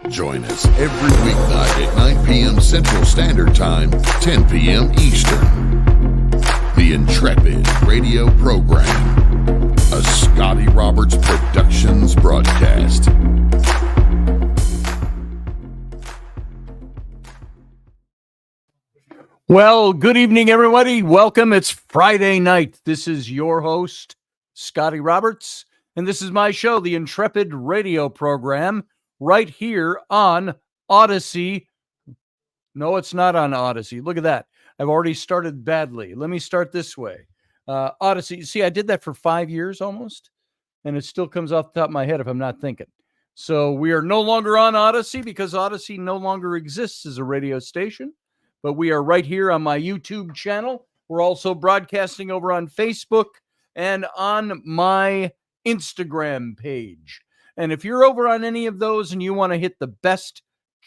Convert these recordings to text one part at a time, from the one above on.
Join us every weeknight at 9 p.m. Central Standard Time, 10 p.m. Eastern. The Intrepid radio program, a Scotty Roberts Productions broadcast. Well, good evening, everybody. Welcome. It's Friday night. This is your host, Scotty Roberts, and this is my show, the Intrepid radio program, right here on Odyssey. No, it's not on Odyssey. Look at that. I've already started badly. Let me start this way. Odyssey. See, I did that for 5 years almost, and it still comes off the top of my head if I'm not thinking. So we are no longer on Odyssey because Odyssey no longer exists as a radio station. But we are right here on my YouTube channel. We're also broadcasting over on Facebook and on my Instagram page. And if you're over on any of those and you want to hit the best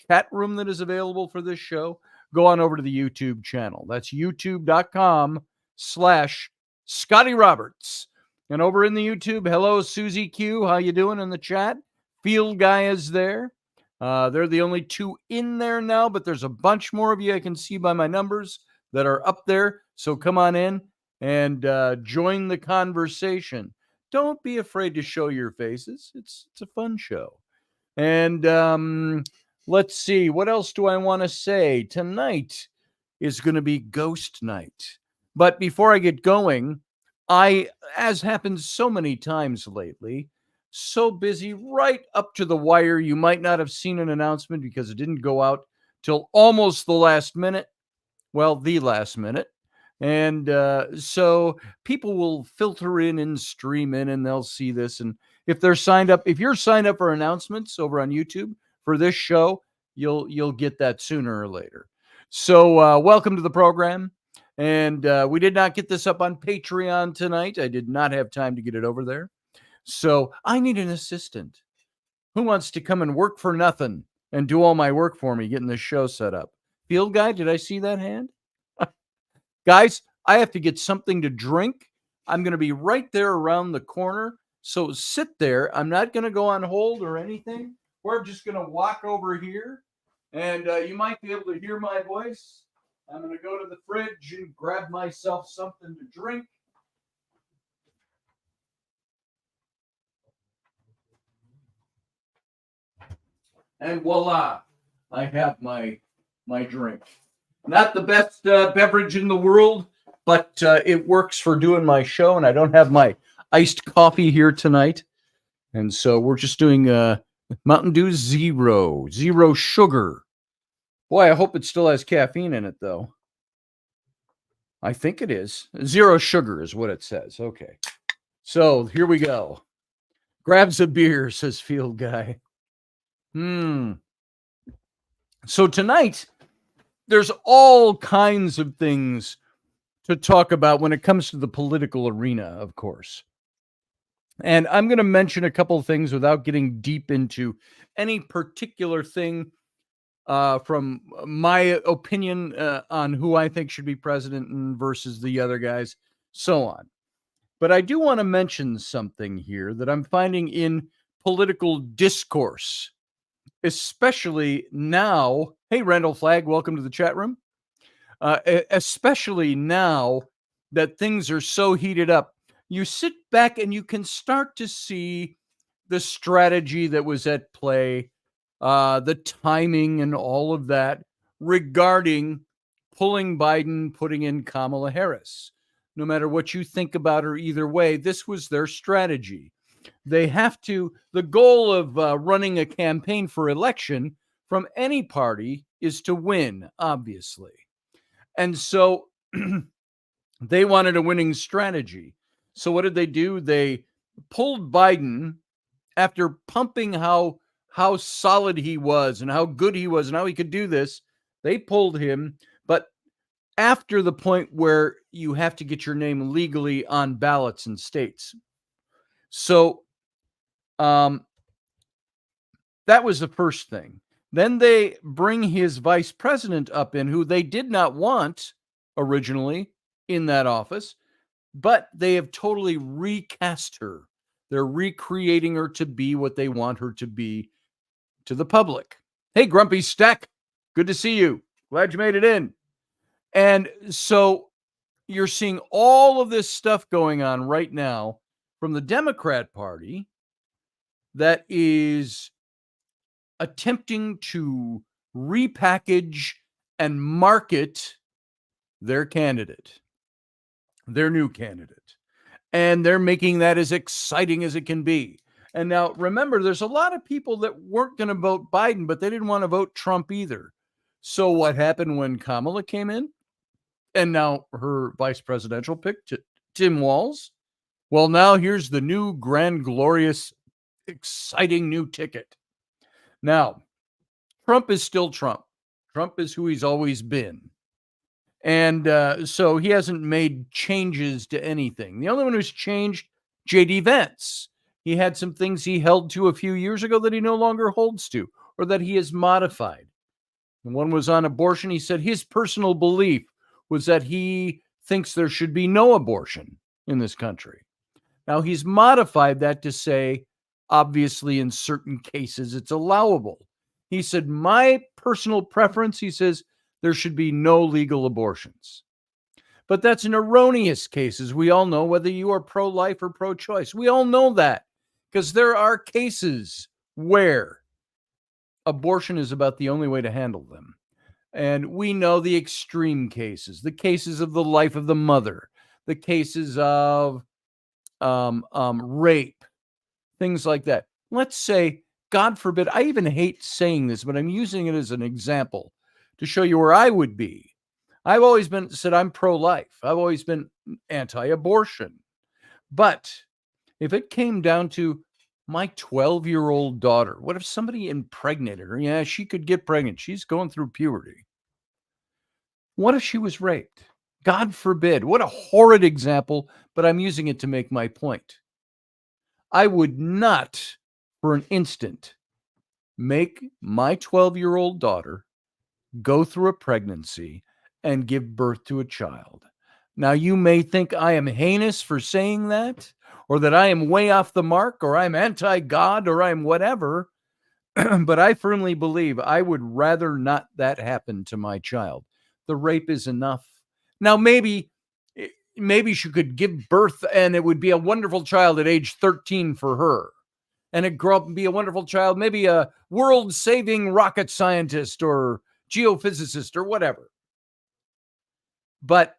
chat room that is available for this show, go on over to the YouTube channel. That's youtube.com/Scotty Roberts. And over in the YouTube, hello, Susie Q. How you doing in the chat? Field Guy is there. They're the only two in there now, but there's a bunch more of you I can see by my numbers that are up there. So come on in and join the conversation. Don't be afraid to show your faces. It's a fun show. And let's see. What else do I want to say? Tonight is going to be Ghost Night. But before I get going, as happens so many times lately, so busy right up to the wire. You might not have seen an announcement because it didn't go out till almost the last minute. Well, the last minute. And so people will filter in and stream in and they'll see this. And if you're signed up for announcements over on YouTube for this show, you'll get that sooner or later. So welcome to the program. And we did not get this up on Patreon tonight. I did not have time to get it over there. So I need an assistant. Who wants to come and work for nothing and do all my work for me, getting this show set up? Field Guy, did I see that hand? Guys, I have to get something to drink. I'm going to be right there around the corner. So sit there. I'm not going to go on hold or anything. We're just going to walk over here. And you might be able to hear my voice. I'm going to go to the fridge and grab myself something to drink. And voila, I have my drink. Not the best beverage in the world, but it works for doing my show. And I don't have my iced coffee here tonight. And so we're just doing Mountain Dew Zero sugar. Boy, I hope it still has caffeine in it, though. I think it is. Zero sugar is what it says. Okay. So here we go. Grabs a beer, says Field Guy. So tonight, there's all kinds of things to talk about when it comes to the political arena, of course. And I'm going to mention a couple of things without getting deep into any particular thing from my opinion on who I think should be president versus the other guys, so on. But I do want to mention something here that I'm finding in political discourse. Especially now, hey, Randall Flagg, welcome to the chat room. Especially now that things are so heated up, you sit back and you can start to see the strategy that was at play, the timing and all of that regarding pulling Biden, putting in Kamala Harris. No matter what you think about her either way, this was their strategy. They have to, the goal of running a campaign for election from any party is to win, obviously. And so they wanted a winning strategy. So what did they do? They pulled Biden after pumping how solid he was and how good he was and how he could do this. They pulled him, but after the point where you have to get your name legally on ballots in states. So that was the first thing. Then they bring his vice president up in, who they did not want originally in that office, but they have totally recast her. They're recreating her to be what they want her to be to the public. Hey, Grumpy Stack, good to see you. Glad you made it in. And so you're seeing all of this stuff going on right now from the Democrat Party that is attempting to repackage and market their candidate, their new candidate. And they're making that as exciting as it can be. And now remember, there's a lot of people that weren't going to vote Biden, but they didn't want to vote Trump either. So what happened when Kamala came in? And now her vice presidential pick, Tim Walz. Well, now here's the new grand, glorious, exciting new ticket. Now, Trump is still Trump. Trump is who he's always been. And so he hasn't made changes to anything. The only one who's changed, J.D. Vance. He had some things he held to a few years ago that he no longer holds to, or that he has modified. And one was on abortion. He said his personal belief was that he thinks there should be no abortion in this country. Now, he's modified that to say, obviously, in certain cases, it's allowable. He said, my personal preference, he says, there should be no legal abortions. But that's an erroneous case, as we all know, whether you are pro-life or pro-choice. We all know that because there are cases where abortion is about the only way to handle them. And we know the extreme cases, the cases of the life of the mother, the cases of rape, things like that. Let's say, God forbid, I even hate saying this, but I'm using it as an example to show you where I would be. I've always said I'm pro-life. I've always been anti-abortion. But if it came down to my 12-year-old daughter, what if somebody impregnated her? Yeah, she could get pregnant. She's going through puberty. What if she was raped? God forbid. What a horrid example, but I'm using it to make my point. I would not, for an instant, make my 12-year-old daughter go through a pregnancy and give birth to a child. Now, you may think I am heinous for saying that, or that I am way off the mark, or I'm anti-God, or I'm whatever, but I firmly believe I would rather not that happen to my child. The rape is enough. Now, maybe she could give birth and it would be a wonderful child at age 13 for her. And it grow up and be a wonderful child, maybe a world-saving rocket scientist or geophysicist or whatever. But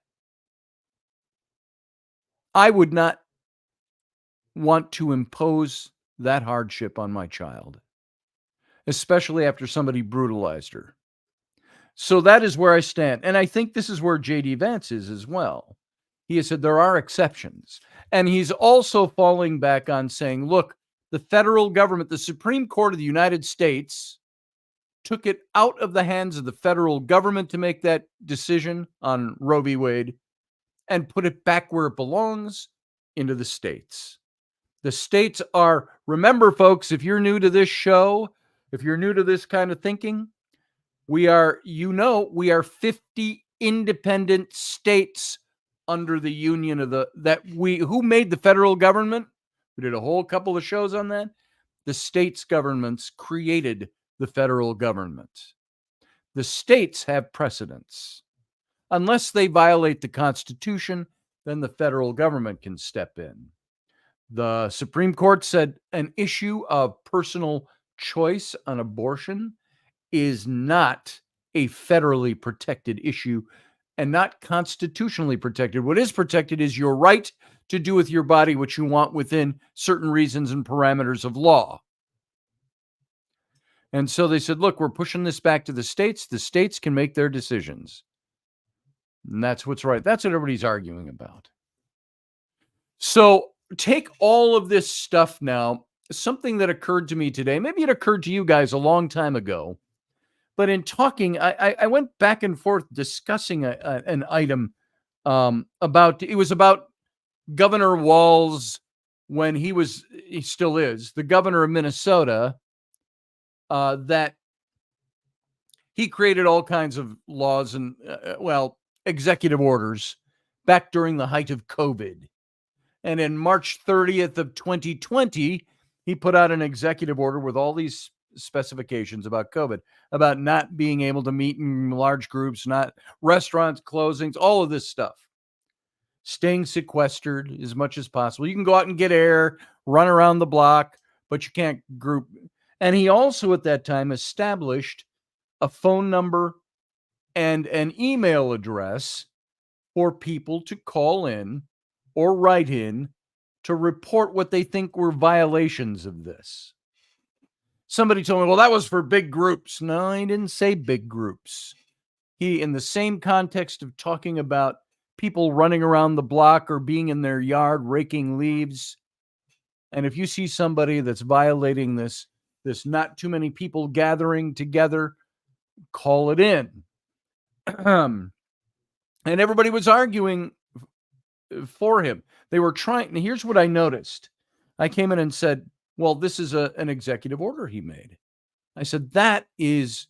I would not want to impose that hardship on my child, especially after somebody brutalized her. So that is where I stand. And I think this is where J.D. Vance is as well. He has said there are exceptions. And he's also falling back on saying, look, the federal government, the Supreme Court of the United States, took it out of the hands of the federal government to make that decision on Roe v. Wade and put it back where it belongs, into the states. The states are, remember, folks, if you're new to this show, if you're new to this kind of thinking, we are 50 independent states under the union of who made the federal government. We did a whole couple of shows on that. The states' governments created the federal government. The states have precedence. Unless they violate the Constitution, then the federal government can step in. The Supreme Court said an issue of personal choice on abortion is not a federally protected issue and not constitutionally protected. What is protected is your right to do with your body what you want within certain reasons and parameters of law. And so they said, look, we're pushing this back to the states. The states can make their decisions. And that's what's right. That's what everybody's arguing about. So take all of this stuff now, something that occurred to me today. Maybe it occurred to you guys a long time ago. But in talking, I went back and forth discussing an item about Governor Walz when he still is the governor of Minnesota, that he created all kinds of laws and, executive orders back during the height of COVID. And in March 30th of 2020, he put out an executive order with all these specifications about COVID, about not being able to meet in large groups, not restaurants closings, all of this stuff. Staying sequestered as much as possible. You can go out and get air, run around the block, but you can't group. And he also at that time established a phone number and an email address for people to call in or write in to report what they think were violations of this. Somebody told me, well, that was for big groups. No, he didn't say big groups. He, in the same context of talking about people running around the block or being in their yard raking leaves, and if you see somebody that's violating this not too many people gathering together, call it in. And everybody was arguing for him. They were trying. And here's what I noticed. I came in and said, well, this is an executive order he made. I said, that is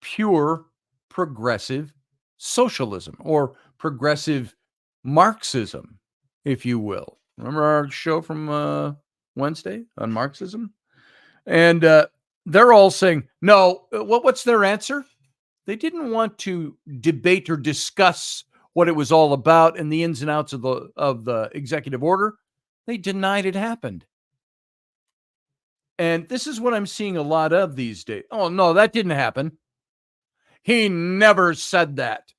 pure progressive socialism or progressive Marxism, if you will. Remember our show from Wednesday on Marxism? And they're all saying, no, what's their answer? They didn't want to debate or discuss what it was all about and the ins and outs of the executive order. They denied it happened. And this is what I'm seeing a lot of these days. Oh, no, that didn't happen. He never said that.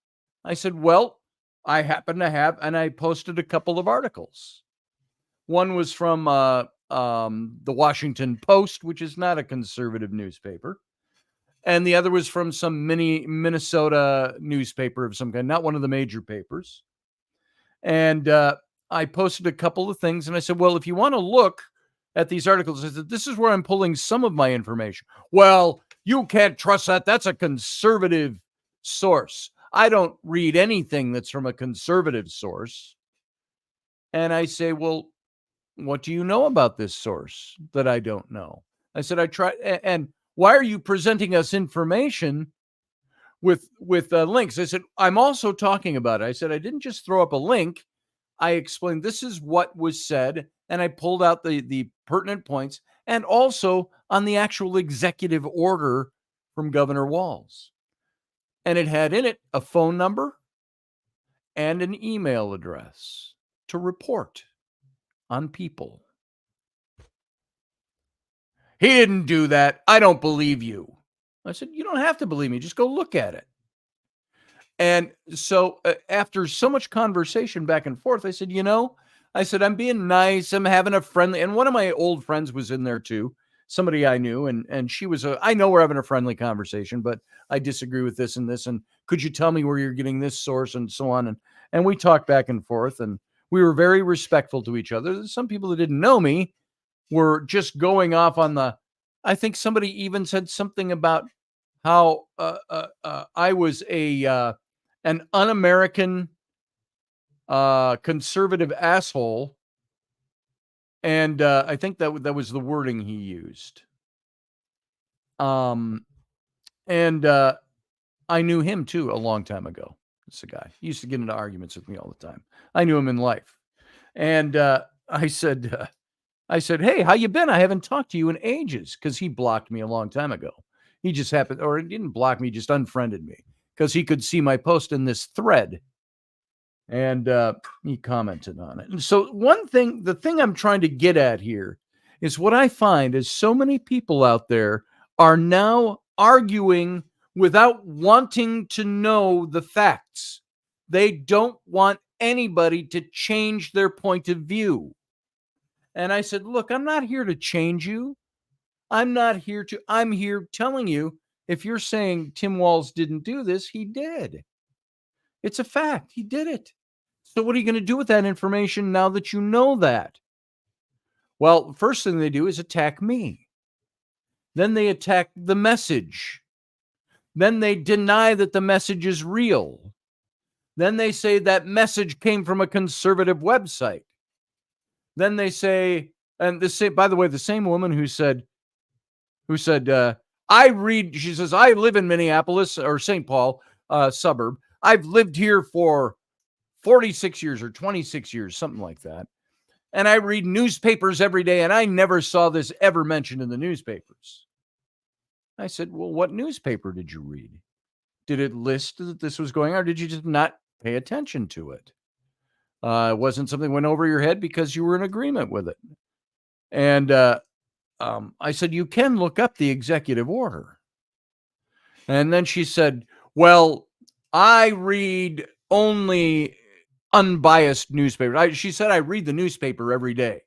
I said, well, I happen to have, and I posted a couple of articles. One was from the Washington Post, which is not a conservative newspaper. And the other was from some Minnesota newspaper of some kind, not one of the major papers. And I posted a couple of things, and I said, well, if you want to look at these articles, I said, this is where I'm pulling some of my information. Well, you can't trust that. That's a conservative source. I don't read anything that's from a conservative source. And I say, well, what do you know about this source that I don't know? I said, I try. And why are you presenting us information with links? I said, I'm also talking about it. I said, I didn't just throw up a link. I explained this is what was said, and I pulled out the pertinent points, and also on the actual executive order from Governor Walz. And it had in it a phone number and an email address to report on people. He didn't do that. I don't believe you. I said, you don't have to believe me. Just go look at it. And so after so much conversation back and forth, I said, I'm being nice. I'm having a friendly, and one of my old friends was in there too. Somebody I knew, and she was I know we're having a friendly conversation, but I disagree with this and this. And could you tell me where you're getting this source and so on? And we talked back and forth, and we were very respectful to each other. Some people that didn't know me were just going off on I think somebody even said something about how I was an un-American conservative asshole. And I think that was the wording he used. And I knew him too a long time ago. It's a guy. He used to get into arguments with me all the time. I knew him in life. And I said, hey, how you been? I haven't talked to you in ages, because he blocked me a long time ago. He just happened, or he didn't block me, just unfriended me, because he could see my post in this thread. And he commented on it. And so the thing I'm trying to get at here is what I find is so many people out there are now arguing without wanting to know the facts. They don't want anybody to change their point of view. And I said, look, I'm not here to change you. I'm here telling you, if you're saying Tim Walz didn't do this, he did. It's a fact. He did it. So what are you going to do with that information now that you know that? Well, the first thing they do is attack me. Then they attack the message. Then they deny that the message is real. Then they say that message came from a conservative website. Then they say, by the way, the same woman who said, she says, I live in Minneapolis or St. Paul suburb. I've lived here for 46 years or 26 years, something like that. And I read newspapers every day, and I never saw this ever mentioned in the newspapers. I said, well, what newspaper did you read? Did it list that this was going on, or did you just not pay attention to it? It wasn't something that went over your head because you were in agreement with it. And I said, you can look up the executive order. And then she said, well, I read only unbiased newspapers. She said, I read the newspaper every day.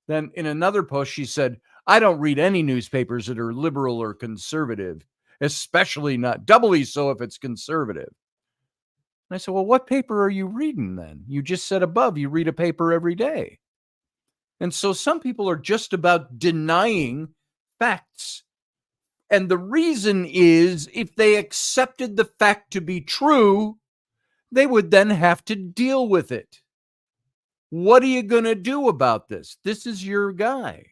Then in another post, she said, I don't read any newspapers that are liberal or conservative, especially not doubly so if it's conservative. And I said, well, what paper are you reading then? You just said above, you read a paper every day. And so some people are just about denying facts. And the reason is if they accepted the fact to be true, they would then have to deal with it. What are you going to do about this? This is your guy.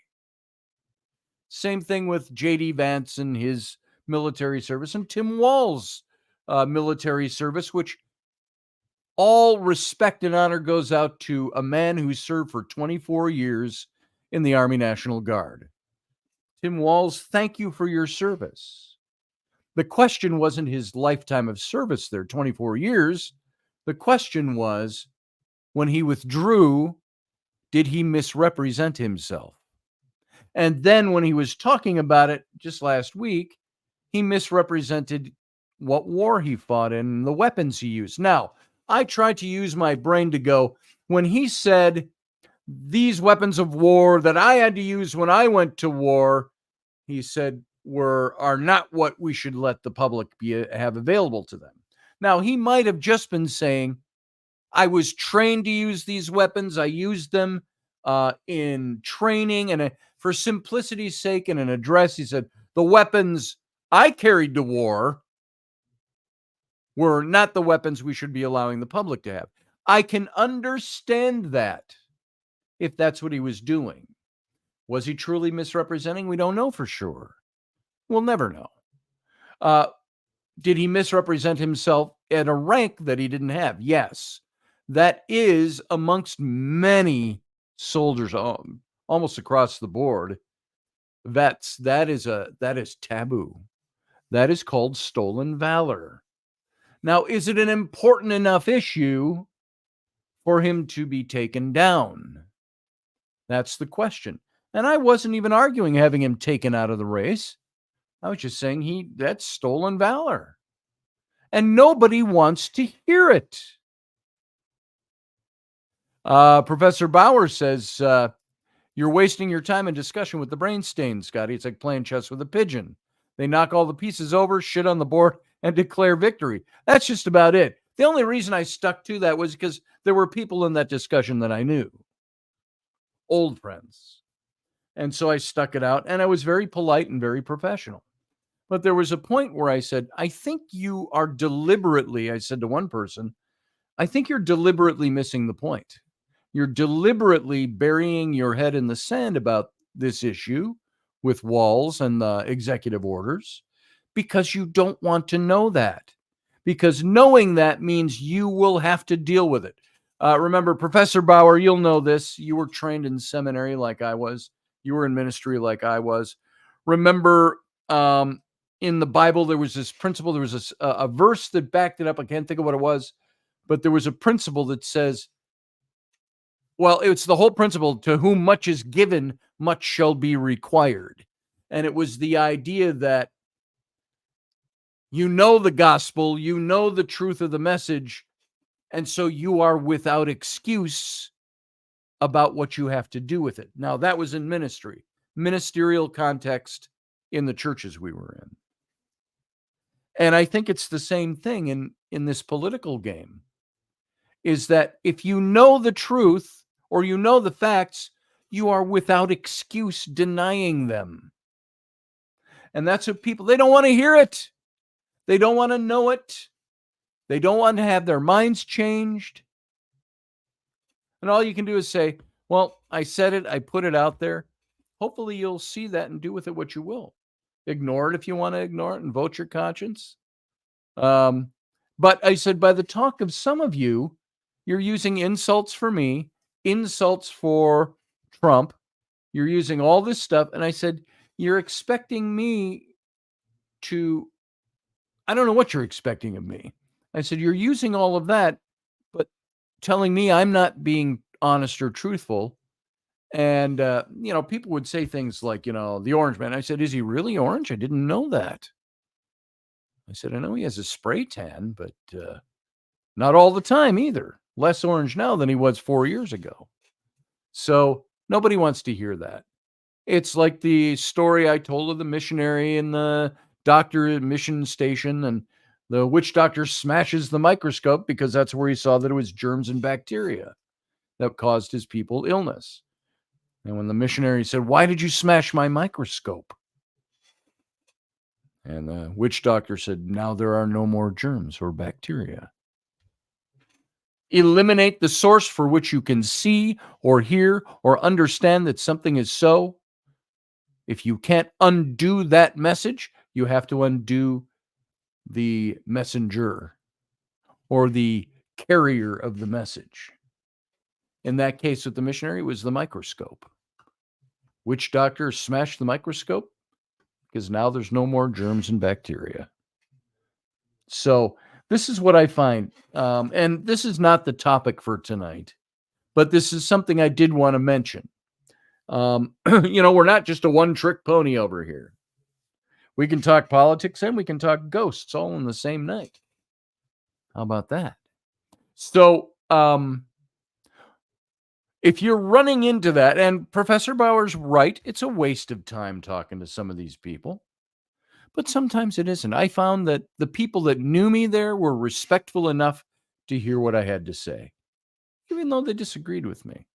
Same thing with J.D. Vance and his military service and Tim Wall's military service, which all respect and honor goes out to a man who served for 24 years in the Army National Guard. Tim Walls, thank you for your service. The question wasn't his lifetime of service there, 24 years. The question was, when he withdrew, did he misrepresent himself? And then when he was talking about it just last week, he misrepresented what war he fought in and the weapons he used. Now, I tried to use my brain to go, when he said these weapons of war that I had to use when I went to war, he said are not what we should let the public have available to them. Now, he might have just been saying, I was trained to use these weapons. I used them in training. And for simplicity's sake, in an address, he said, the weapons I carried to war were not the weapons we should be allowing the public to have. I can understand that if that's what he was doing. Was he truly misrepresenting? We don't know for sure. We'll never know. Did he misrepresent himself at a rank that he didn't have? Yes. That is amongst many soldiers, almost across the board. Vets, that is taboo. That is called stolen valor. Now, is it an important enough issue for him to be taken down? That's the question. And I wasn't even arguing having him taken out of the race. I was just saying that's stolen valor. And nobody wants to hear it. Professor Bauer says, you're wasting your time in discussion with the brain stain, Scotty. It's like playing chess with a pigeon. They knock all the pieces over, shit on the board, and declare victory. That's just about it. The only reason I stuck to that was because there were people in that discussion that I knew. Old friends. And so I stuck it out, and I was very polite and very professional. But there was a point where I said, I think you are deliberately, I said to one person, I think you're deliberately missing the point. You're deliberately burying your head in the sand about this issue with Walls and the executive orders because you don't want to know that. Because knowing that means you will have to deal with it. Remember, Professor Bauer, you'll know this. You were trained in seminary like I was. You were in ministry like I was. Remember, in the Bible, there was this principle. There was a verse that backed it up. I can't think of what it was, but there was a principle that says, well, it's the whole principle, to whom much is given, much shall be required. And it was the idea that you know the gospel, you know the truth of the message, and so you are without excuse about what you have to do with it. Now, that was in ministry, ministerial context in the churches we were in. And I think it's the same thing in this political game, is that if you know the truth or you know the facts, you are without excuse denying them. And that's what people, they don't want to hear it. They don't want to know it. They don't want to have their minds changed. And all you can do is say, well, I said it, I put it out there. Hopefully you'll see that and do with it what you will. Ignore it if you want to ignore it and vote your conscience. But I said, by the talk of some of you, you're using insults for me, insults for Trump. You're using all this stuff. And I said, you're expecting me to, I don't know what you're expecting of me. I said, you're using all of that, but telling me I'm not being honest or truthful. And, people would say things like, the orange man. I said, is he really orange? I didn't know that. I said, I know he has a spray tan, but not all the time either. Less orange now than he was 4 years ago. So nobody wants to hear that. It's like the story I told of the missionary and the doctor at mission station, and the witch doctor smashes the microscope because that's where he saw that it was germs and bacteria that caused his people illness. And when the missionary said, why did you smash my microscope? And the witch doctor said, now there are no more germs or bacteria. Eliminate the source for which you can see or hear or understand that something is so. If you can't undo that message, you have to undo the messenger or the carrier of the message. In that case with the missionary, it was the microscope. Witch doctor smashed the microscope because now there's no more germs and bacteria. So this is what I find. And this is not the topic for tonight, but this is something I did want to mention. We're not just a one-trick pony over here. We can talk politics and we can talk ghosts all in the same night. How about that? So, if you're running into that, and Professor Bauer's right, it's a waste of time talking to some of these people. But sometimes it isn't. I found that the people that knew me there were respectful enough to hear what I had to say, even though they disagreed with me.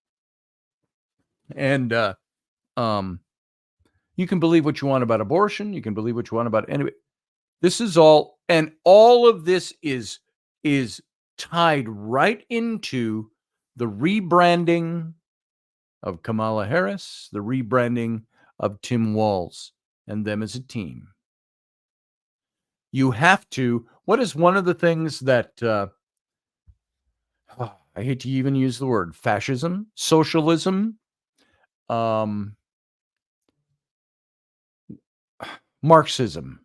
And you can believe what you want about abortion. You can believe what you want about anyway. This is all, and all of this is tied right into the rebranding of Kamala Harris, the rebranding of Tim Walz and them as a team. You have to, what is one of the things that, I hate to even use the word, fascism, socialism, Marxism.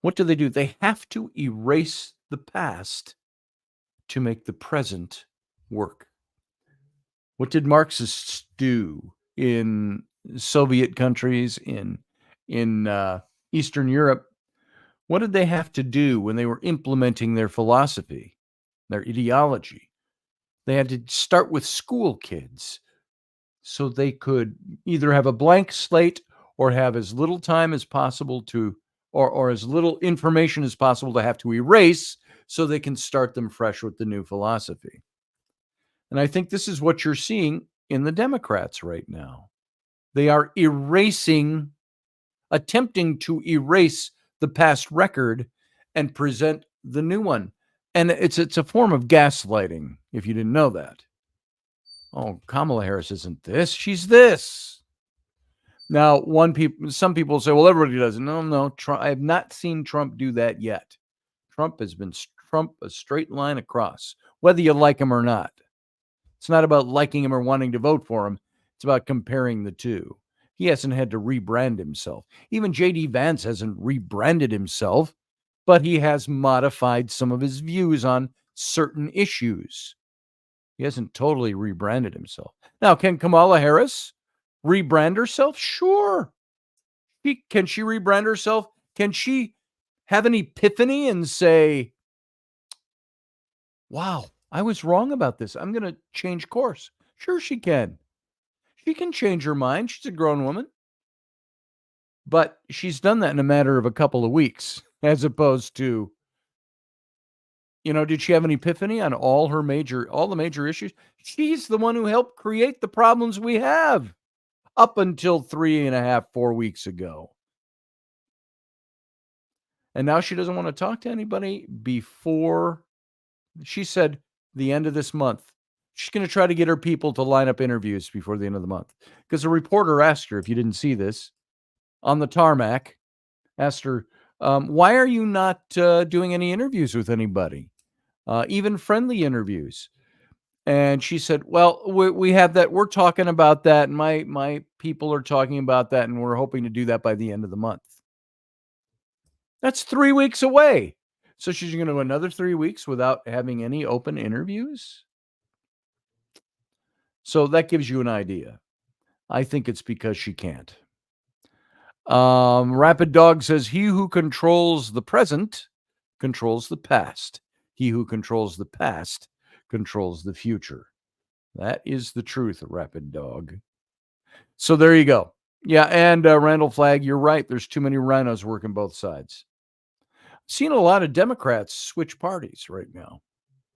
What do? They have to erase the past to make the present work. What did Marxists do in Soviet countries, in Eastern Europe? What did they have to do when they were implementing their philosophy, their ideology? They had to start with school kids so they could either have a blank slate or have as little time as possible to, or as little information as possible to have to erase so they can start them fresh with the new philosophy. And I think this is what you're seeing in the Democrats right now. They are attempting to erase the past record and present the new one. And it's a form of gaslighting, if you didn't know that. Oh, Kamala Harris isn't this, she's this. Now, some people say, well, everybody does it. No, Trump, I have not seen Trump do that yet. Trump has been a straight line across, whether you like him or not. It's not about liking him or wanting to vote for him. It's about comparing the two. He hasn't had to rebrand himself. Even J.D. Vance hasn't rebranded himself, but he has modified some of his views on certain issues. He hasn't totally rebranded himself. Now, can Kamala Harris rebrand herself? Sure. Can she rebrand herself? Can she have an epiphany and say, wow, I was wrong about this. I'm going to change course? Sure, she can. She can change her mind. She's a grown woman. But she's done that in a matter of a couple of weeks, as opposed to, did she have an epiphany on all the major issues? She's the one who helped create the problems we have up until 4 weeks ago. And now she doesn't want to talk to anybody before, she said, the end of this month. She's going to try to get her people to line up interviews before the end of the month. Because a reporter asked her, if you didn't see this, on the tarmac, asked her, why are you not doing any interviews with anybody? Even friendly interviews. And she said, well, we have that. We're talking about that. And my people are talking about that. And we're hoping to do that by the end of the month. That's 3 weeks away. So she's going to go another 3 weeks without having any open interviews. So that gives you an idea. I think it's because she can't. Rapid Dog says, he who controls the present controls the past. He who controls the past controls the future. That is the truth, Rapid Dog. So there you go. Yeah, and Randall Flagg, you're right. There's too many rhinos working both sides. Seen a lot of Democrats switch parties right now.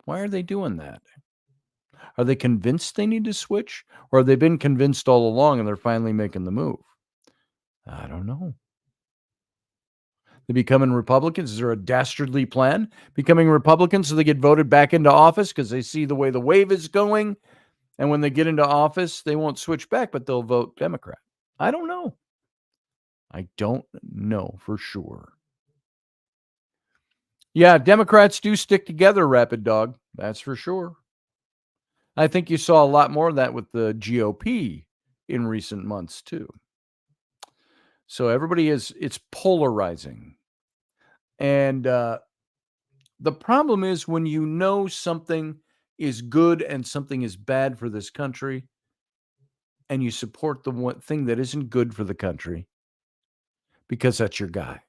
Why are they doing that? Are they convinced they need to switch? Or have they been convinced all along and they're finally making the move? I don't know. They becoming Republicans? Is there a dastardly plan? Becoming Republicans so they get voted back into office because they see the way the wave is going. And when they get into office, they won't switch back, but they'll vote Democrat. I don't know. I don't know for sure. Yeah, Democrats do stick together, Rapid Dog. That's for sure. I think you saw a lot more of that with the GOP in recent months, too. So everybody it's polarizing. And the problem is when you know something is good and something is bad for this country, and you support the one thing that isn't good for the country because that's your guy.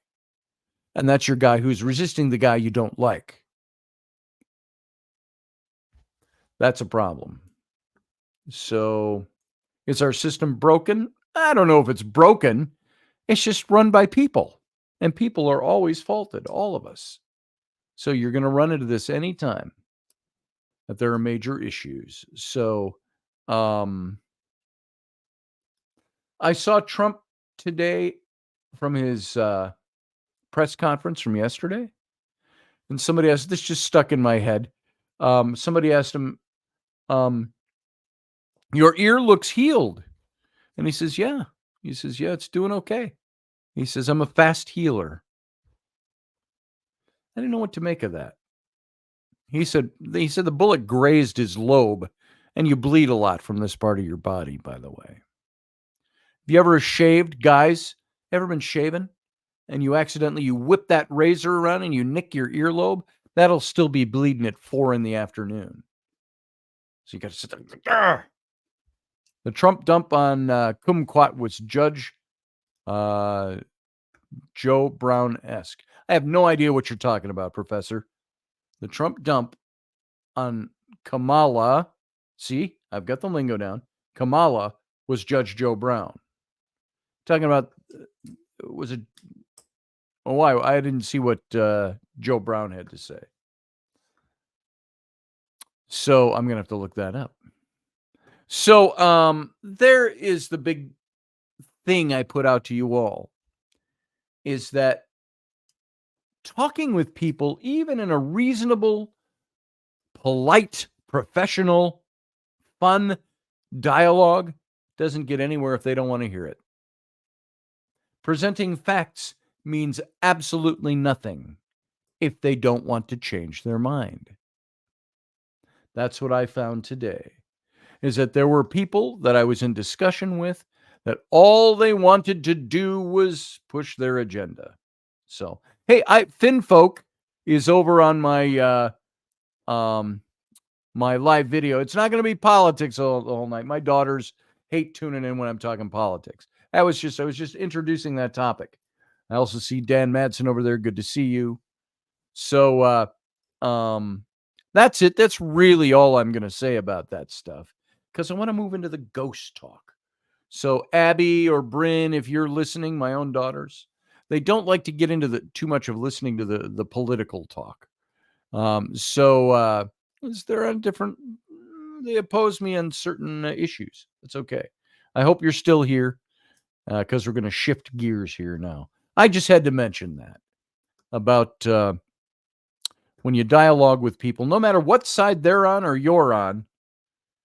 And that's your guy who's resisting the guy you don't like. That's a problem. So is our system broken? I don't know if it's broken. It's just run by people. And people are always faulted, all of us. So you're going to run into this anytime that there are major issues. So I saw Trump today from his press conference from yesterday. And somebody asked, this just stuck in my head. Somebody asked him, your ear looks healed. And he says, yeah. He says, yeah, it's doing okay. He says, I'm a fast healer. I didn't know what to make of that. He said the bullet grazed his lobe, and you bleed a lot from this part of your body, by the way. Have you ever shaved, guys? Ever been shaven? And you whip that razor around and you nick your earlobe? That'll still be bleeding at 4 p.m. So you got to sit there. Argh! The Trump dump on Kumquat was Judge Joe Brown-esque. I have no idea what you're talking about, Professor. The Trump dump on Kamala, see, I've got the lingo down. Kamala was Judge Joe Brown. Talking about, was it, oh, why? I didn't see what Joe Brown had to say. So I'm going to have to look that up. So there is the big thing I put out to you all, is that talking with people, even in a reasonable, polite, professional, fun dialogue, doesn't get anywhere if they don't want to hear it. Presenting facts means absolutely nothing if they don't want to change their mind. That's what I found today, is that there were people that I was in discussion with that all they wanted to do was push their agenda. So, hey, Finfolk is over on my my live video. It's not going to be politics all night. My daughters hate tuning in when I'm talking politics. I was just introducing that topic. I also see Dan Madsen over there. Good to see you. So, that's it. That's really all I'm going to say about that stuff, because I want to move into the ghost talk. So Abby or Bryn, if you're listening, my own daughters, they don't like to get into too much of listening to the political talk. They're on different, they oppose me on certain issues. It's okay. I hope you're still here, because we're going to shift gears here now. I just had to mention that about when you dialogue with people, no matter what side they're on or you're on,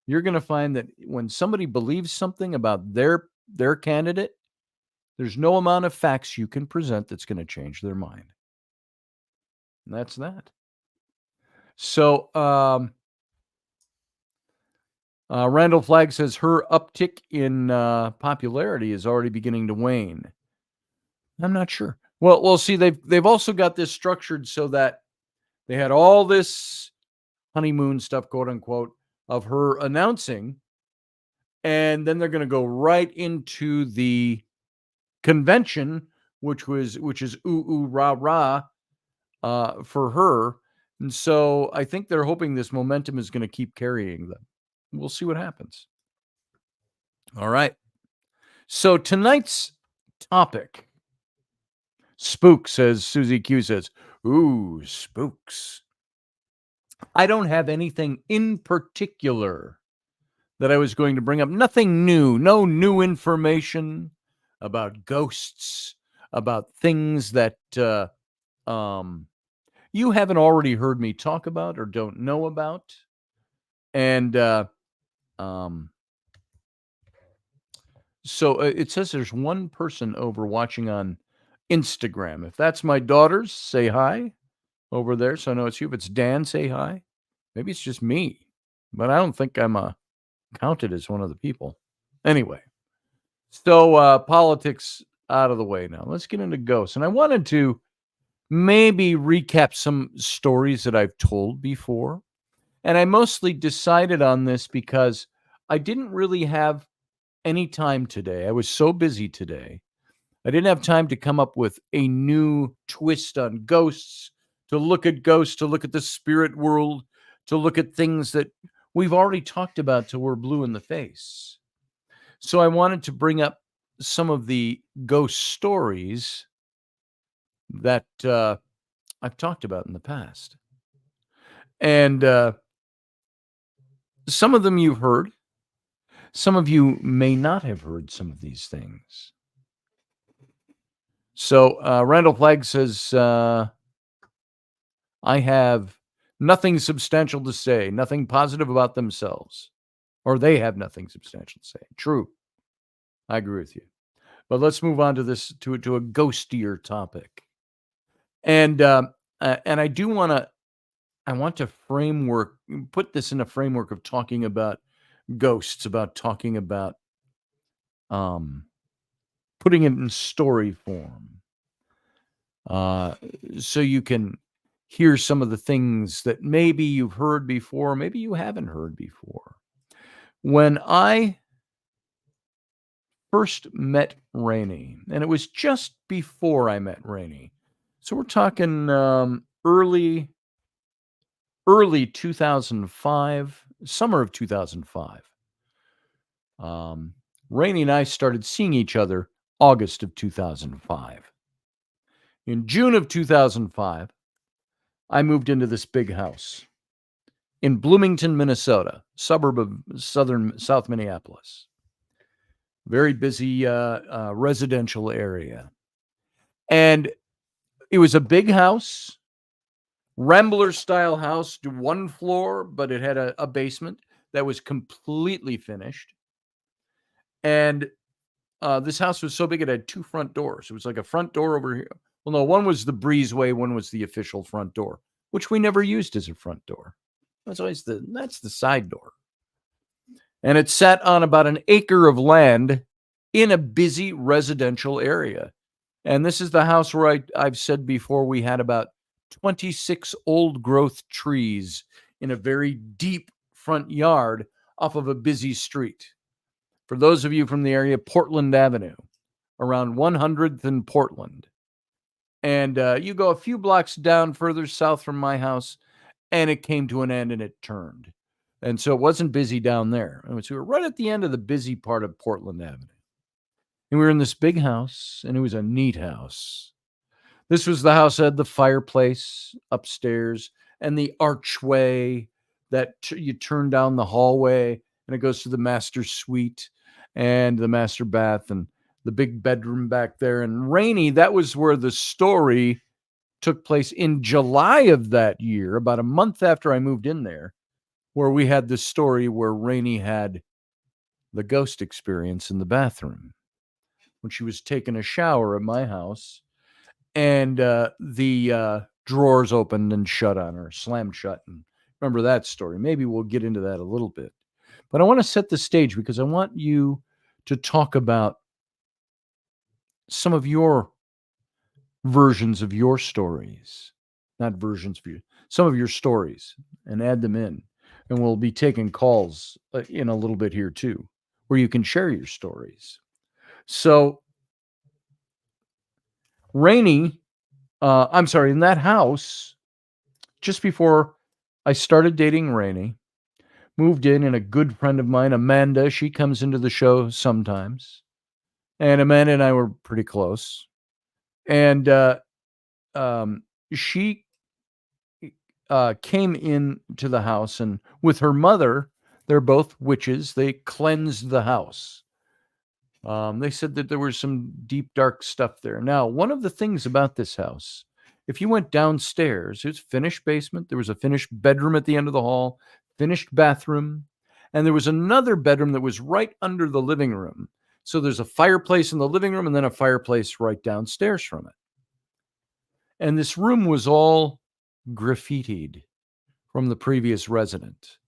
you're going to find that when somebody believes something about their candidate, there's no amount of facts you can present that's going to change their mind. And that's that. So Randall Flagg says her uptick in popularity is already beginning to wane. I'm not sure. Well, see, they've also got this structured so that they had all this honeymoon stuff, quote unquote, of her announcing, and then they're going to go right into the convention, which is ooh ooh rah rah for her. And so I think they're hoping this momentum is going to keep carrying them. We'll see what happens. All right. So tonight's topic, spooks, as Susie Q says. Ooh, spooks. I don't have anything in particular that I was going to bring up. Nothing new, no new information about ghosts, about things that you haven't already heard me talk about or don't know about. And so it says there's one person over watching on Instagram. If that's my daughters, say hi over there. So I know it's you. If it's Dan, say hi. Maybe it's just me, but I don't think I'm counted as one of the people. Anyway, so politics out of the way now. Let's get into ghosts. And I wanted to maybe recap some stories that I've told before. And I mostly decided on this because I didn't really have any time today. I was so busy today. I didn't have time to come up with a new twist on ghosts, to look at ghosts, to look at the spirit world, to look at things that we've already talked about till we're blue in the face. So I wanted to bring up some of the ghost stories that I've talked about in the past. And some of them you've heard. Some of you may not have heard some of these things. So Randall Flagg says, I have nothing substantial to say, nothing positive about themselves, or they have nothing substantial to say. True. I agree with you. But let's move on to this, to a ghostier topic. And I do want to, put this in a framework of talking about ghosts, about talking about putting it in story form. So you can hear some of the things that maybe you've heard before, maybe you haven't heard before. When I first met Rainey, and it was just before I met Rainey, so we're talking early 2005, summer of 2005. Rainey and I started seeing each other August of 2005. In June of 2005, I moved into this big house in Bloomington, Minnesota, suburb of South Minneapolis. Very busy residential area. And it was a big house, Rambler style house, one floor, but it had a basement that was completely finished. And this house was so big, it had two front doors. It was like a front door over here. Well, no, one was the breezeway, one was the official front door, which we never used as a front door. That's always that's the side door. And it sat on about an acre of land in a busy residential area. And this is the house where I've said before we had about 26 old growth trees in a very deep front yard off of a busy street. For those of you from the area, Portland Avenue, around 100th and Portland. And you go a few blocks down further south from my house, and it came to an end and it turned. And so it wasn't busy down there. And so we were right at the end of the busy part of Portland Avenue. And we were in this big house, and it was a neat house. This was the house that had the fireplace upstairs and the archway that you turn down the hallway, and it goes to the master suite and the master bath and the big bedroom back there. And Rainey, that was where the story took place in July of that year, about a month after I moved in there, where we had the story where Rainey had the ghost experience in the bathroom when she was taking a shower at my house, and the drawers opened and shut on her, slammed shut. And remember that story. Maybe we'll get into that a little bit. But I want to set the stage because I want you to talk about some of your versions of your stories, not versions for you, some of your stories, and add them in. And we'll be taking calls in a little bit here too, where you can share your stories. So, Rainey, I'm sorry, in that house, just before I started dating Rainey, moved in, and a good friend of mine, Amanda, she comes into the show sometimes. And Amanda and I were pretty close. And she came into the house, and with her mother, they're both witches. They cleansed the house. They said that there was some deep, dark stuff there. Now, one of the things about this house, if you went downstairs, it's finished basement. There was a finished bedroom at the end of the hall, finished bathroom, and there was another bedroom that was right under the living room. So there's a fireplace in the living room and then a fireplace right downstairs from it. And this room was all graffitied from the previous resident.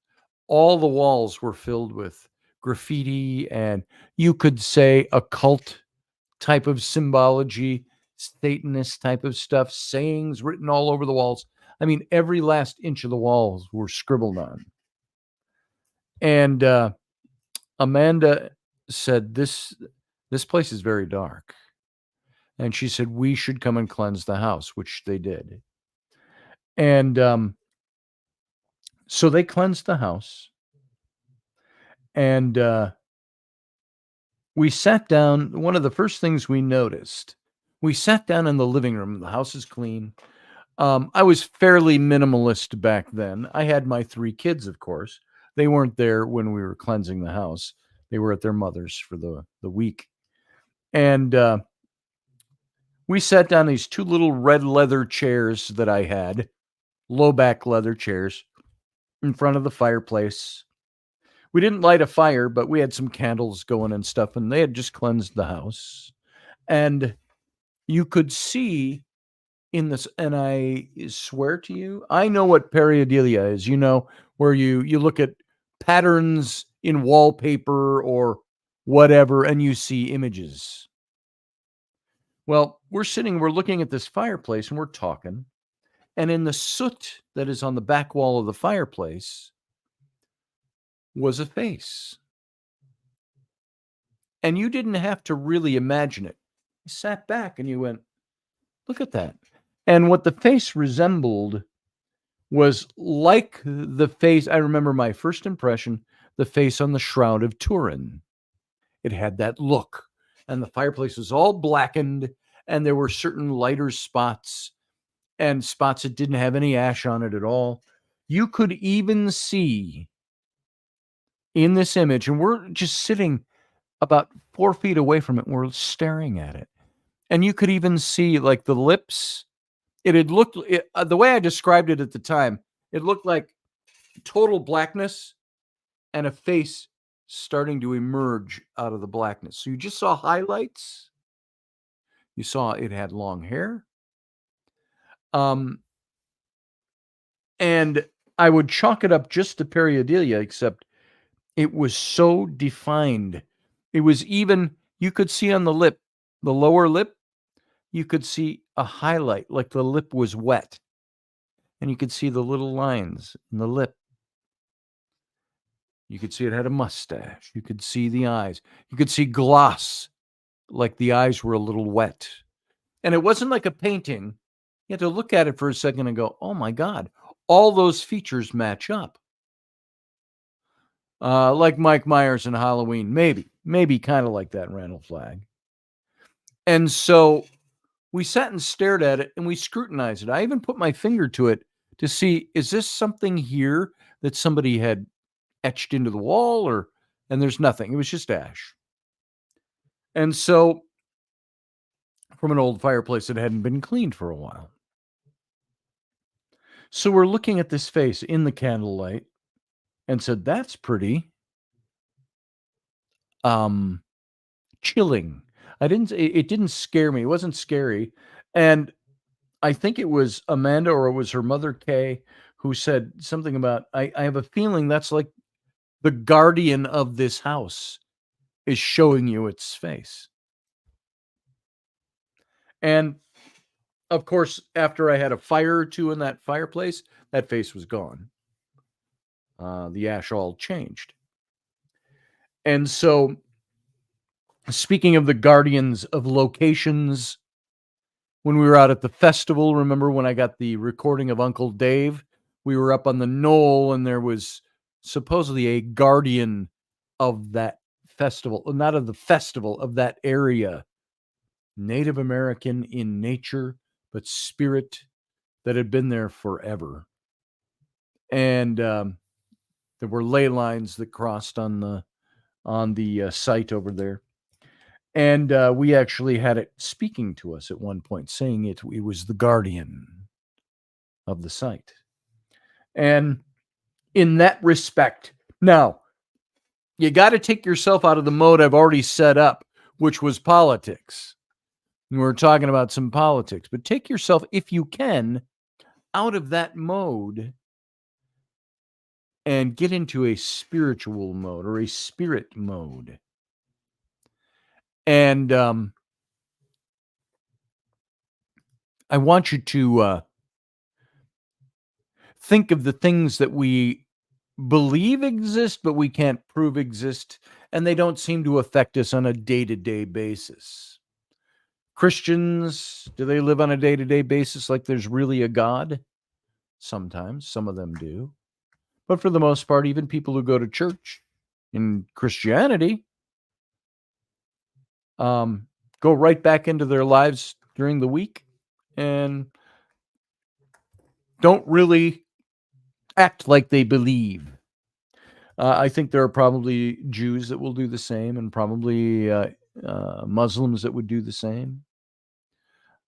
All the walls were filled with graffiti, and you could say occult type of symbology, Satanist type of stuff, sayings written all over the walls. I mean, every last inch of the walls were scribbled on. And Amanda said, this place is very dark. And she said, we should come and cleanse the house, which they did. And so they cleansed the house. And we sat down. One of the first things we noticed, we sat down in the living room. The house is clean. I was fairly minimalist back then. I had my 3 kids, of course. They weren't there when we were cleansing the house. They were at their mother's for the week. And we sat down these 2 little red leather chairs that I had, low back leather chairs, in front of the fireplace. We didn't light a fire, but we had some candles going and stuff, and they had just cleansed the house. And you could see in this, and I swear to you, I know what pareidolia is, where you look at patterns in wallpaper or whatever, and you see images. Well, we're looking at this fireplace, and we're talking. And in the soot that is on the back wall of the fireplace was a face. And you didn't have to really imagine it. You sat back and you went, look at that. And what the face resembled was like the face, I remember my first impression, the face on the Shroud of Turin. It had that look. And the fireplace was all blackened, and there were certain lighter spots and spots that didn't have any ash on it at all. You could even see in this image, and we're just sitting about 4 feet away from it, and we're staring at it. And you could even see like the lips. It had looked, the way I described it at the time, it looked like total blackness and a face starting to emerge out of the blackness. So you just saw highlights. You saw it had long hair. And I would chalk it up just to pareidolia, except it was so defined. It was even, you could see on the lip, the lower lip, you could see a highlight, like the lip was wet. And you could see the little lines in the lip. You could see it had a mustache. You could see the eyes. You could see gloss, like the eyes were a little wet. And it wasn't like a painting. You had to look at it for a second and go, oh my God, all those features match up. Like Mike Myers in Halloween, maybe kind of like that Randall Flagg. And so we sat and stared at it and we scrutinized it. I even put my finger to it to see, is this something here that somebody had etched into the wall, and there's nothing. It was just ash. And so from an old fireplace that hadn't been cleaned for a while. So we're looking at this face in the candlelight and said, that's pretty chilling. It didn't scare me. It wasn't scary. And I think it was Amanda or it was her mother, Kay, who said something about, I have a feeling that's like the guardian of this house is showing you its face. And of course, after I had a fire or two in that fireplace, that face was gone. The ash all changed. And so, speaking of the guardians of locations, when we were out at the festival, remember when I got the recording of Uncle Dave? We were up on the knoll, and there was supposedly a guardian of that festival, not of the festival, of that area. Native American in nature, but spirit that had been there forever. And there were ley lines that crossed on the site over there. And we actually had it speaking to us at one point, saying it was the guardian of the site. And in that respect, now, you got to take yourself out of the mode I've already set up, which was politics. And we're talking about some politics. But take yourself, if you can, out of that mode and get into a spiritual mode or a spirit mode. And I want you to think of the things that we believe exist, but we can't prove exist, and they don't seem to affect us on a day-to-day basis. Christians, do they live on a day-to-day basis like there's really a God? Sometimes, some of them do. But for the most part, even people who go to church in Christianity go right back into their lives during the week and don't really act like they believe. I think there are probably Jews that will do the same, and probably Muslims that would do the same.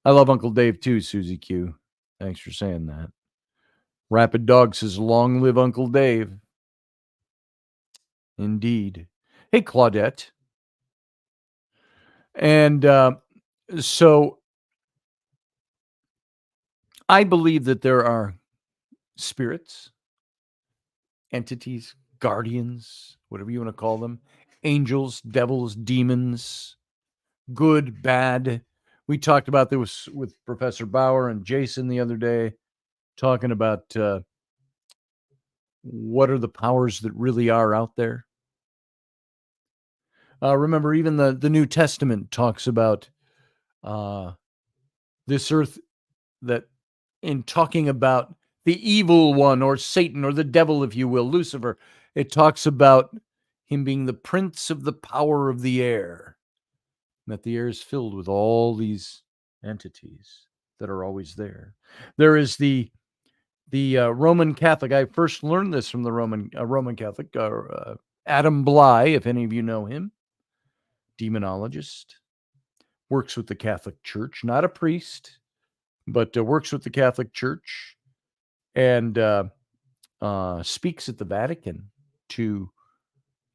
I love Uncle Dave too, Susie Q. Thanks for saying that. Rapid Dog says, long live Uncle Dave. Indeed. Hey, Claudette. And so I believe that there are spirits, entities, guardians, whatever you want to call them, angels, devils, demons, good, bad. We talked about this with Professor Bauer and Jason the other day, talking about what are the powers that really are out there. Remember, even the New Testament talks about this earth, that in talking about the evil one, or Satan, or the devil, if you will, Lucifer, it talks about him being the prince of the power of the air, that the air is filled with all these entities that are always there. There is the Roman Catholic. I first learned this from the Roman Catholic, Adam Bly, if any of you know him, demonologist, works with the Catholic Church, not a priest, but works with the Catholic Church, and speaks at the Vatican to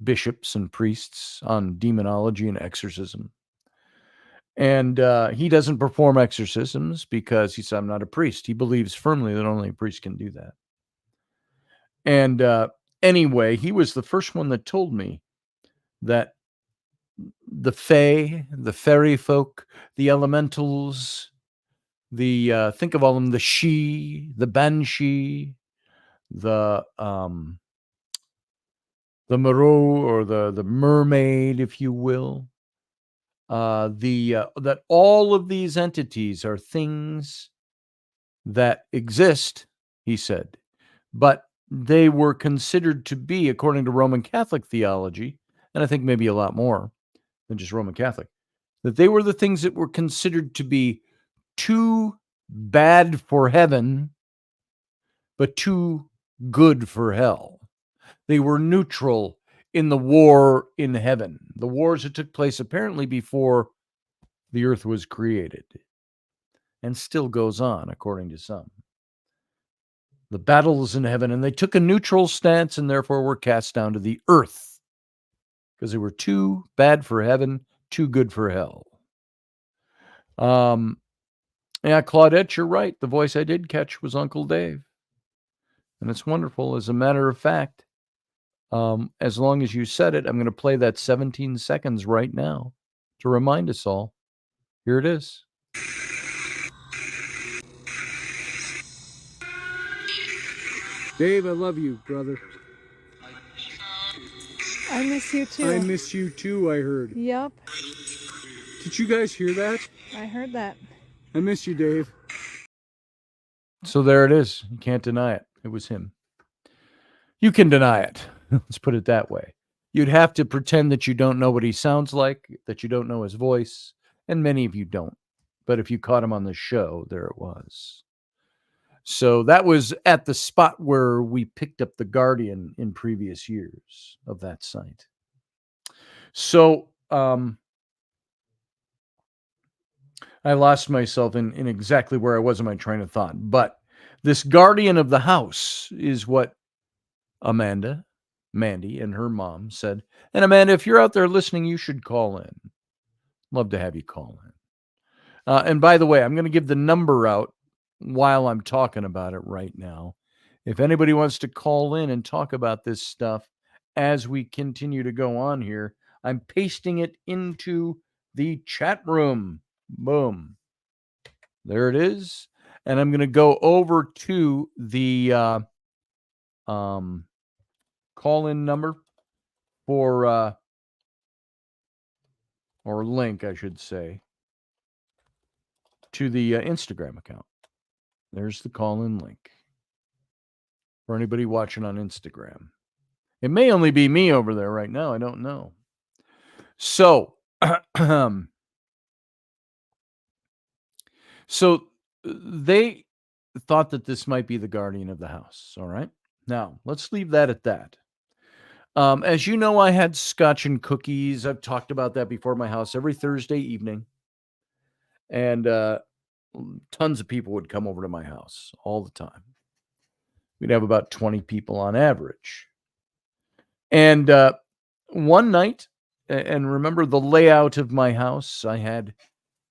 bishops and priests on demonology and exorcism. And he doesn't perform exorcisms because he said, I'm not a priest. He believes firmly that only a priest can do that. And anyway, he was the first one that told me that the fae, the fairy folk, the elementals, think of all of them, the she, the banshee, the Moreau, or the mermaid, if you will, that all of these entities are things that exist, he said, but they were considered to be, according to Roman Catholic theology, and I think maybe a lot more than just Roman Catholic, that they were the things that were considered to be too bad for heaven, but too good for hell. They were neutral in the war in heaven, the wars that took place apparently before the earth was created, and still goes on, according to some. The battles in heaven, and they took a neutral stance and therefore were cast down to the earth because they were too bad for heaven, too good for hell. Yeah, Claudette, you're right. The voice I did catch was Uncle Dave. And it's wonderful. As a matter of fact, As long as you said it, I'm going to play that 17 seconds right now to remind us all. Here it is. Dave, I love you, brother. I miss you too. I miss you too, I heard. Yep, Did you guys hear that? I heard that. I miss you, Dave. So there it is. You can't deny it. It was him. You can deny it. Let's put it that way. You'd have to pretend that you don't know what he sounds like, that you don't know his voice, and many of you don't. But if you caught him on the show, there it was. So that was at the spot where we picked up The Guardian in previous years of that site. So I lost myself in exactly where I was in my train of thought. But this guardian of the house is what Mandy, and her mom said. And Amanda, if you're out there listening, you should call in. Love to have you call in. And by the way, I'm going to give the number out while I'm talking about it right now. If anybody wants to call in and talk about this stuff as we continue to go on here, I'm pasting it into the chat room. Boom. There it is. And I'm going to go over to the call-in number for or link, I should say, to the Instagram account. There's the call-in link for anybody watching on Instagram. It may only be me over there right now. I don't know. So, so they thought that this might be the guardian of the house. All right. Now, let's leave that at that. As you know, I had scotch and cookies. I've talked about that before, my house every Thursday evening. And tons of people would come over to my house all the time. We'd have about 20 people on average. And one night, and remember the layout of my house, I had,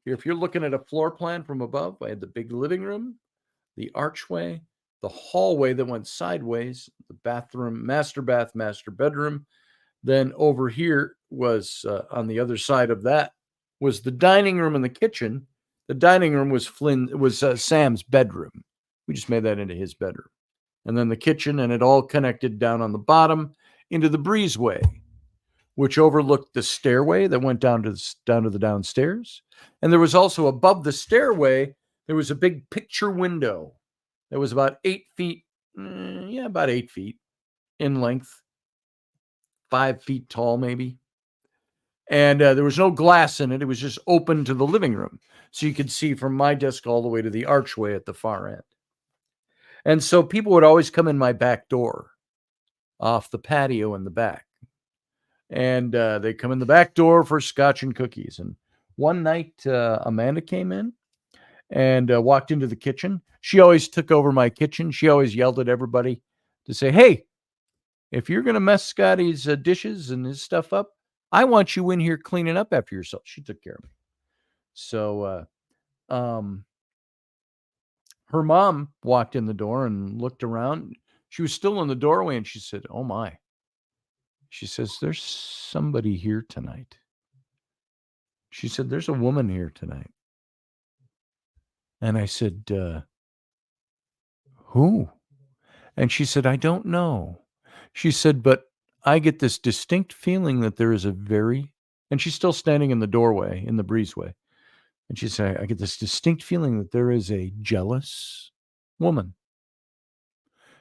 if you're looking at a floor plan from above, I had the big living room, the archway, the hallway that went sideways, the bathroom, master bath, master bedroom. Then over here was, on the other side of that, was the dining room and the kitchen. The dining room was Sam's bedroom. We just made that into his bedroom. And then the kitchen, and it all connected down on the bottom into the breezeway, which overlooked the stairway that went down to the downstairs. And there was also above the stairway, there was a big picture window that was about 8 feet, about 8 feet in length, 5 feet tall maybe. And there was no glass in it. It was just open to the living room. So you could see from my desk all the way to the archway at the far end. And so people would always come in my back door off the patio in the back. And they come in the back door for scotch and cookies. And one night, Amanda came in and walked into the kitchen. She always took over my kitchen. She always yelled at everybody to say, hey, if you're going to mess Scotty's dishes and his stuff up, I want you in here cleaning up after yourself. She took care of me. So her mom walked in the door and looked around. She was still in the doorway, and she said, oh, my. She says, there's somebody here tonight. She said, there's a woman here tonight. And I said, who? And she said, I don't know. She said, but I get this distinct feeling that there is a very, and she's still standing in the doorway, in the breezeway. And she said, I get this distinct feeling that there is a jealous woman.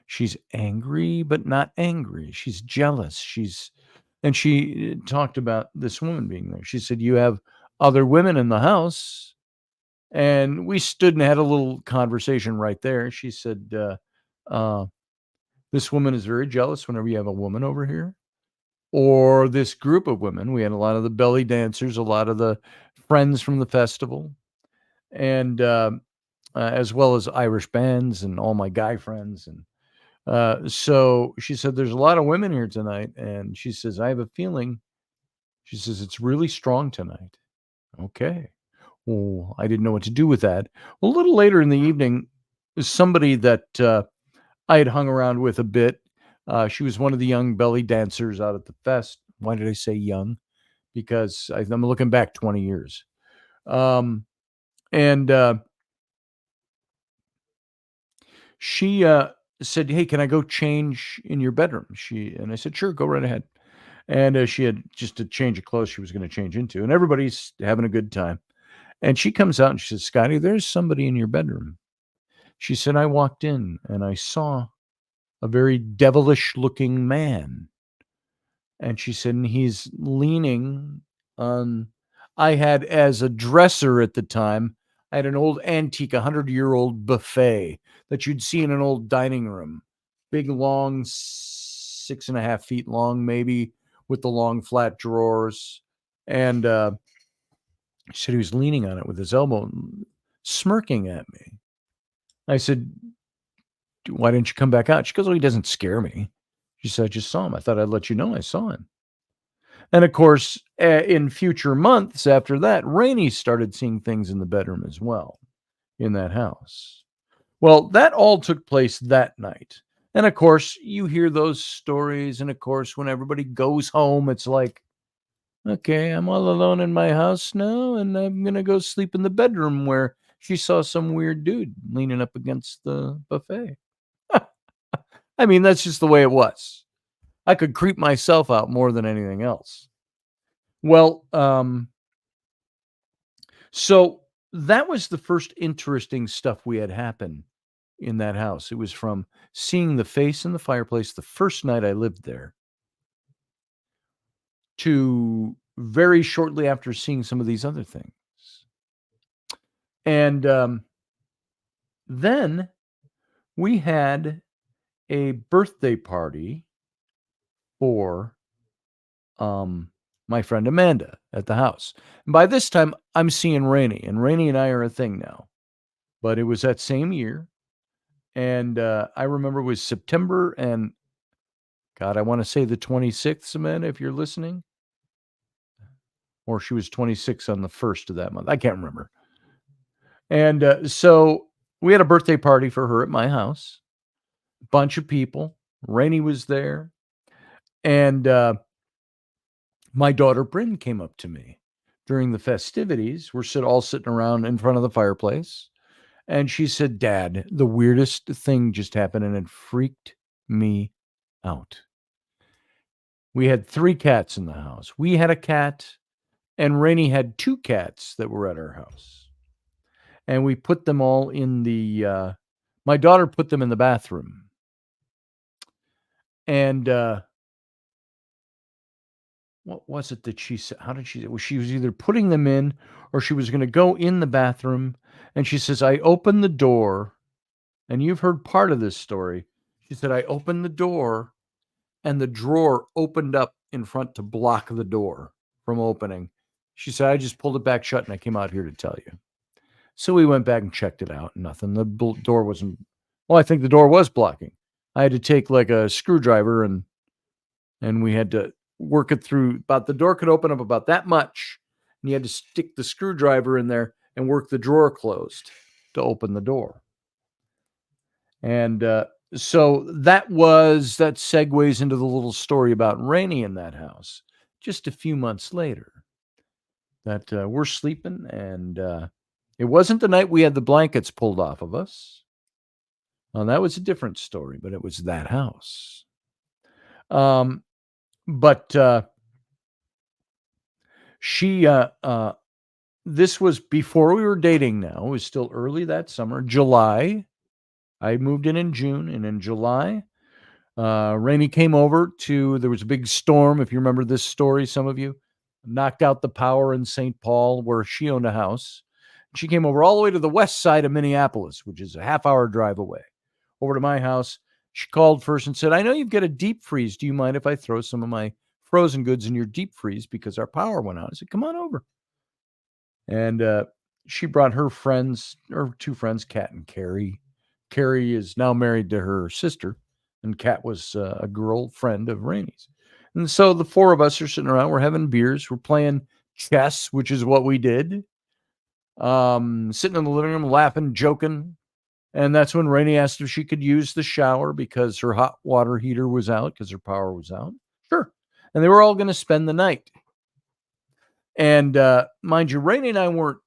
She's angry, but not angry. She's jealous. And she talked about this woman being there. She said, you have other women in the house. And we stood and had a little conversation right there. She said, this woman is very jealous whenever you have a woman over here. Or this group of women. We had a lot of the belly dancers, a lot of the friends from the festival, and as well as Irish bands and all my guy friends. And so she said, there's a lot of women here tonight. And she says, I have a feeling, she says, it's really strong tonight. Okay. Well, I didn't know what to do with that. Well, a little later in the evening, somebody that I had hung around with a bit She was one of the young belly dancers out at the fest. Why did I say young? Because I'm looking back 20 years. And she said, "Hey, can I go change in your bedroom?" And I said, "Sure, go right ahead." And she had just a change of clothes she was going to change into, and everybody's having a good time. And she comes out and she says, "Scotty, there's somebody in your bedroom." She said, "I walked in and I saw a very devilish looking man." And she said, and he's leaning on, I had as a dresser at the time, I had an old antique 100-year-old buffet that you'd see in an old dining room. Big, long, 6.5 feet long, maybe, with the long flat drawers. And she said he was leaning on it with his elbow, smirking at me. I said, "Why didn't you come back out?" She goes, "Oh, he doesn't scare me." She said, "I just saw him. I thought I'd let you know I saw him." And of course, in future months after that, Rainey started seeing things in the bedroom as well in that house. Well, that all took place that night. And of course, you hear those stories. And of course, when everybody goes home, it's like, okay, I'm all alone in my house now, and I'm going to go sleep in the bedroom where she saw some weird dude leaning up against the buffet. I mean, that's just the way it was. I could creep myself out more than anything else. Well, so that was the first interesting stuff we had happen in that house. It was from seeing the face in the fireplace the first night I lived there to very shortly after seeing some of these other things. And then we had a birthday party for my friend Amanda at the house. And by this time, I'm seeing Rainey, and Rainey and I are a thing now. But it was that same year. And I remember it was September, and God, I want to say the 26th, Amanda, if you're listening. Or she was 26 on the 1st of that month. I can't remember. And so we had a birthday party for her at my house. Bunch of people. Rainey was there. And my daughter Bryn came up to me during the festivities. We're all sitting around in front of the fireplace. And she said, "Dad, the weirdest thing just happened, and it freaked me out." We had 3 cats in the house. We had a cat, and Rainey had 2 cats that were at our house. And we put them all in the, my daughter put them in the bathroom. And what was it that she said? How did she? Well, she was either putting them in or she was going to go in the bathroom. And she says, "I opened the door," and you've heard part of this story. She said, "I opened the door and the drawer opened up in front to block the door from opening." She said, "I just pulled it back shut and I came out here to tell you." So we went back and checked it out. Nothing. The door wasn't. Well, I think the door was blocking. I had to take like a screwdriver and we had to work it through. About the door could open up about that much, and you had to stick the screwdriver in there and work the drawer closed to open the door. And so that segues into the little story about Rainey in that house. Just a few months later, that we're sleeping, and it wasn't the night we had the blankets pulled off of us. Well, that was a different story, but it was that house. But she, this was before we were dating now. It was still early that summer, July. I moved in June, and in July, Rainey came over there was a big storm. If you remember this story, some of you, knocked out the power in St. Paul where she owned a house. She came over all the way to the west side of Minneapolis, which is a half-hour drive away, over to my house. She called first and said, "I know you've got a deep freeze. Do you mind if I throw some of my frozen goods in your deep freeze because our power went out?" I said, "Come on over." And she brought her 2 friends, Kat and Carrie. Carrie is now married to her sister, and Kat was a girl friend of Rainey's. And so the 4 of us are sitting around. We're having beers. We're playing chess, which is what we did. Sitting in the living room, laughing, joking. And that's when Rainey asked if she could use the shower because her hot water heater was out because her power was out. Sure. And they were all going to spend the night. And mind you, Rainey and I weren't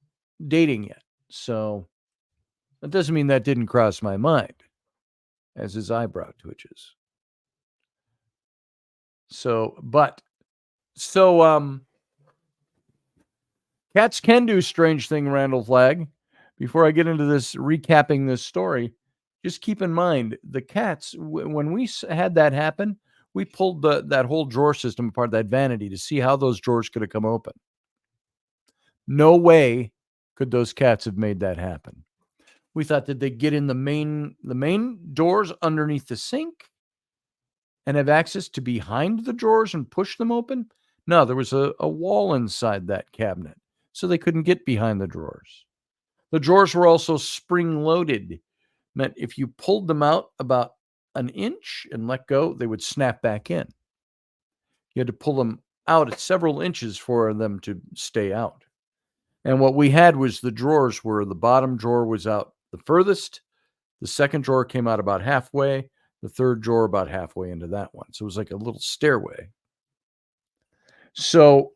dating yet. So that doesn't mean that didn't cross my mind as his eyebrow twitches. So cats can do strange thing, Randall Flagg. Before I get into this, recapping this story, just keep in mind the cats, when we had that happen, we pulled that whole drawer system apart, that vanity, to see how those drawers could have come open. No way could those cats have made that happen. We thought, did they get in the main doors underneath the sink and have access to behind the drawers and push them open? No, there was a wall inside that cabinet, so they couldn't get behind the drawers. The drawers were also spring-loaded, meant if you pulled them out about an inch and let go, they would snap back in. You had to pull them out at several inches for them to stay out. And what we had was the drawers where the bottom drawer was out the furthest, the second drawer came out about halfway, the third drawer about halfway into that one. So it was like a little stairway. So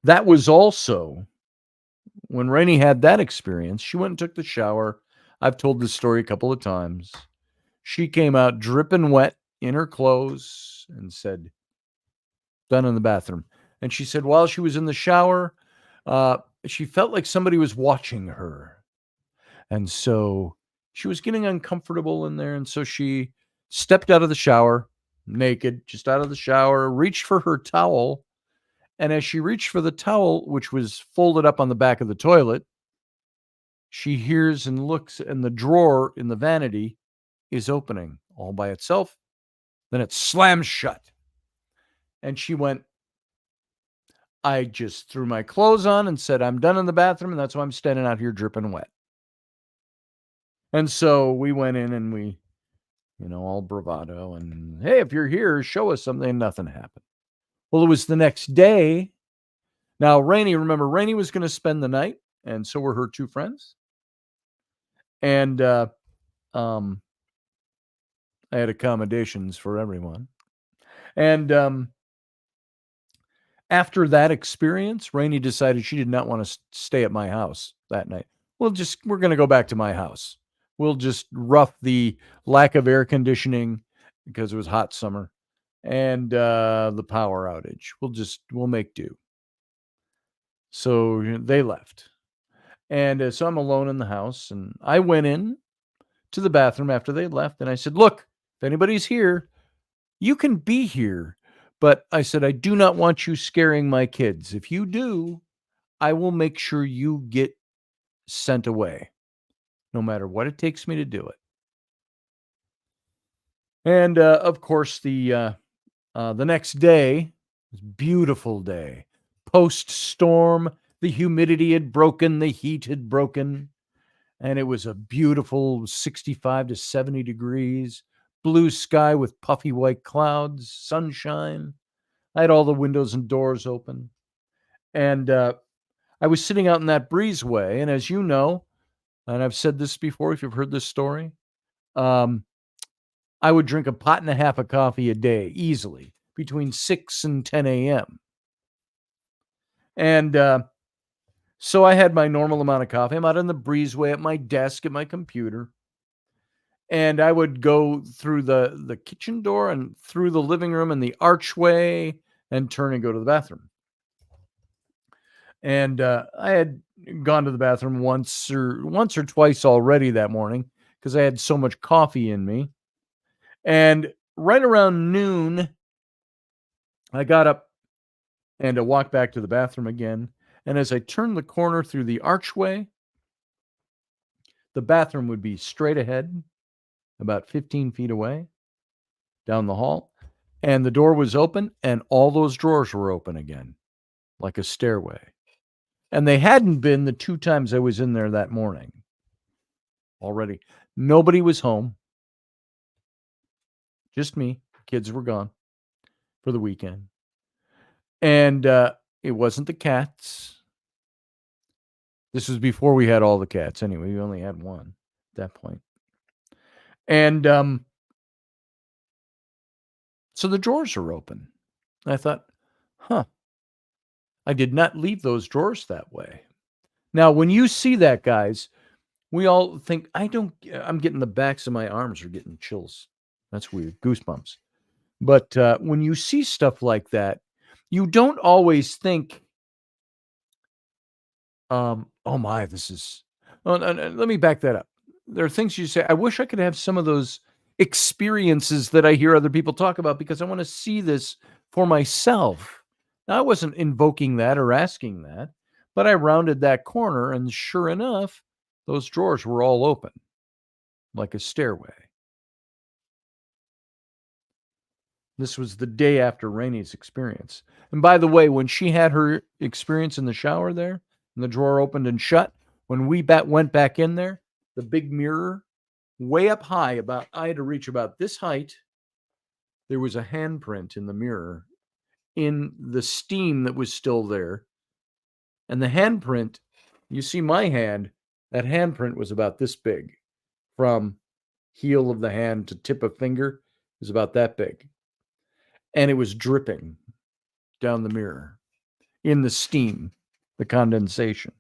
that was also when Rainey had that experience. She went and took the shower. I've told this story a couple of times. She came out dripping wet in her clothes and said, done in the bathroom. And she said while she was in the shower, she felt like somebody was watching her. And so she was getting uncomfortable in there. And so she stepped out of the shower, naked, just out of the shower, reached for her towel. And as she reached for the towel, which was folded up on the back of the toilet, she hears and looks, and the drawer in the vanity is opening all by itself. Then it slams shut. And she went, I just threw my clothes on and said, I'm done in the bathroom, and that's why I'm standing out here dripping wet. And so we went in and we, all bravado, and hey, if you're here, show us something. Nothing happened. Well, it was the next day. Now, Rainey was going to spend the night, and so were her two friends. And I had accommodations for everyone. And after that experience, Rainey decided she did not want to stay at my house that night. We're going to go back to my house. We'll just rough the lack of air conditioning because it was hot summer and the power outage. We'll make do. So they left. And so I'm alone in the house, and I went in to the bathroom after they left, and I said, look, if anybody's here, you can be here. But I said, I do not want you scaring my kids. If you do, I will make sure you get sent away, no matter what it takes me to do it. And of course, the next day was a beautiful day. Post-storm, the humidity had broken, the heat had broken, and it was a beautiful 65 to 70 degrees, blue sky with puffy white clouds, sunshine. I had all the windows and doors open. And I was sitting out in that breezeway, and as you know, and I've said this before if you've heard this story, I would drink a pot and a half of coffee a day, easily, between 6 and 10 a.m. And so I had my normal amount of coffee. I'm out in the breezeway at my desk, at my computer. And I would go through the kitchen door and through the living room and the archway and turn and go to the bathroom. And I had gone to the bathroom once or twice already that morning because I had so much coffee in me. And right around noon, I got up and walked back to the bathroom again. And as I turned the corner through the archway, the bathroom would be straight ahead, about 15 feet away, down the hall. And the door was open, and all those drawers were open again, like a stairway. And they hadn't been the two times I was in there that morning already. Nobody was home. Just me. Kids were gone for the weekend. And it wasn't the cats. This was before we had all the cats. Anyway, we only had one at that point. And so the drawers are open. And I thought, I did not leave those drawers that way. Now, when you see that, guys, we all think, I'm getting the backs of my arms are getting chills. That's weird. Goosebumps. But when you see stuff like that, you don't always think, oh my, this is, let me back that up. There are things you say, I wish I could have some of those experiences that I hear other people talk about because I want to see this for myself. Now, I wasn't invoking that or asking that, but I rounded that corner and sure enough, those drawers were all open like a stairway. This was the day after Rainey's experience. And by the way, when she had her experience in the shower there, and the drawer opened and shut, when we went back in there, the big mirror, way up high, I had to reach about this height, there was a handprint in the mirror in the steam that was still there. And the handprint, you see my hand, that handprint was about this big. From heel of the hand to tip of finger is about that big. And it was dripping down the mirror in the steam, the condensation.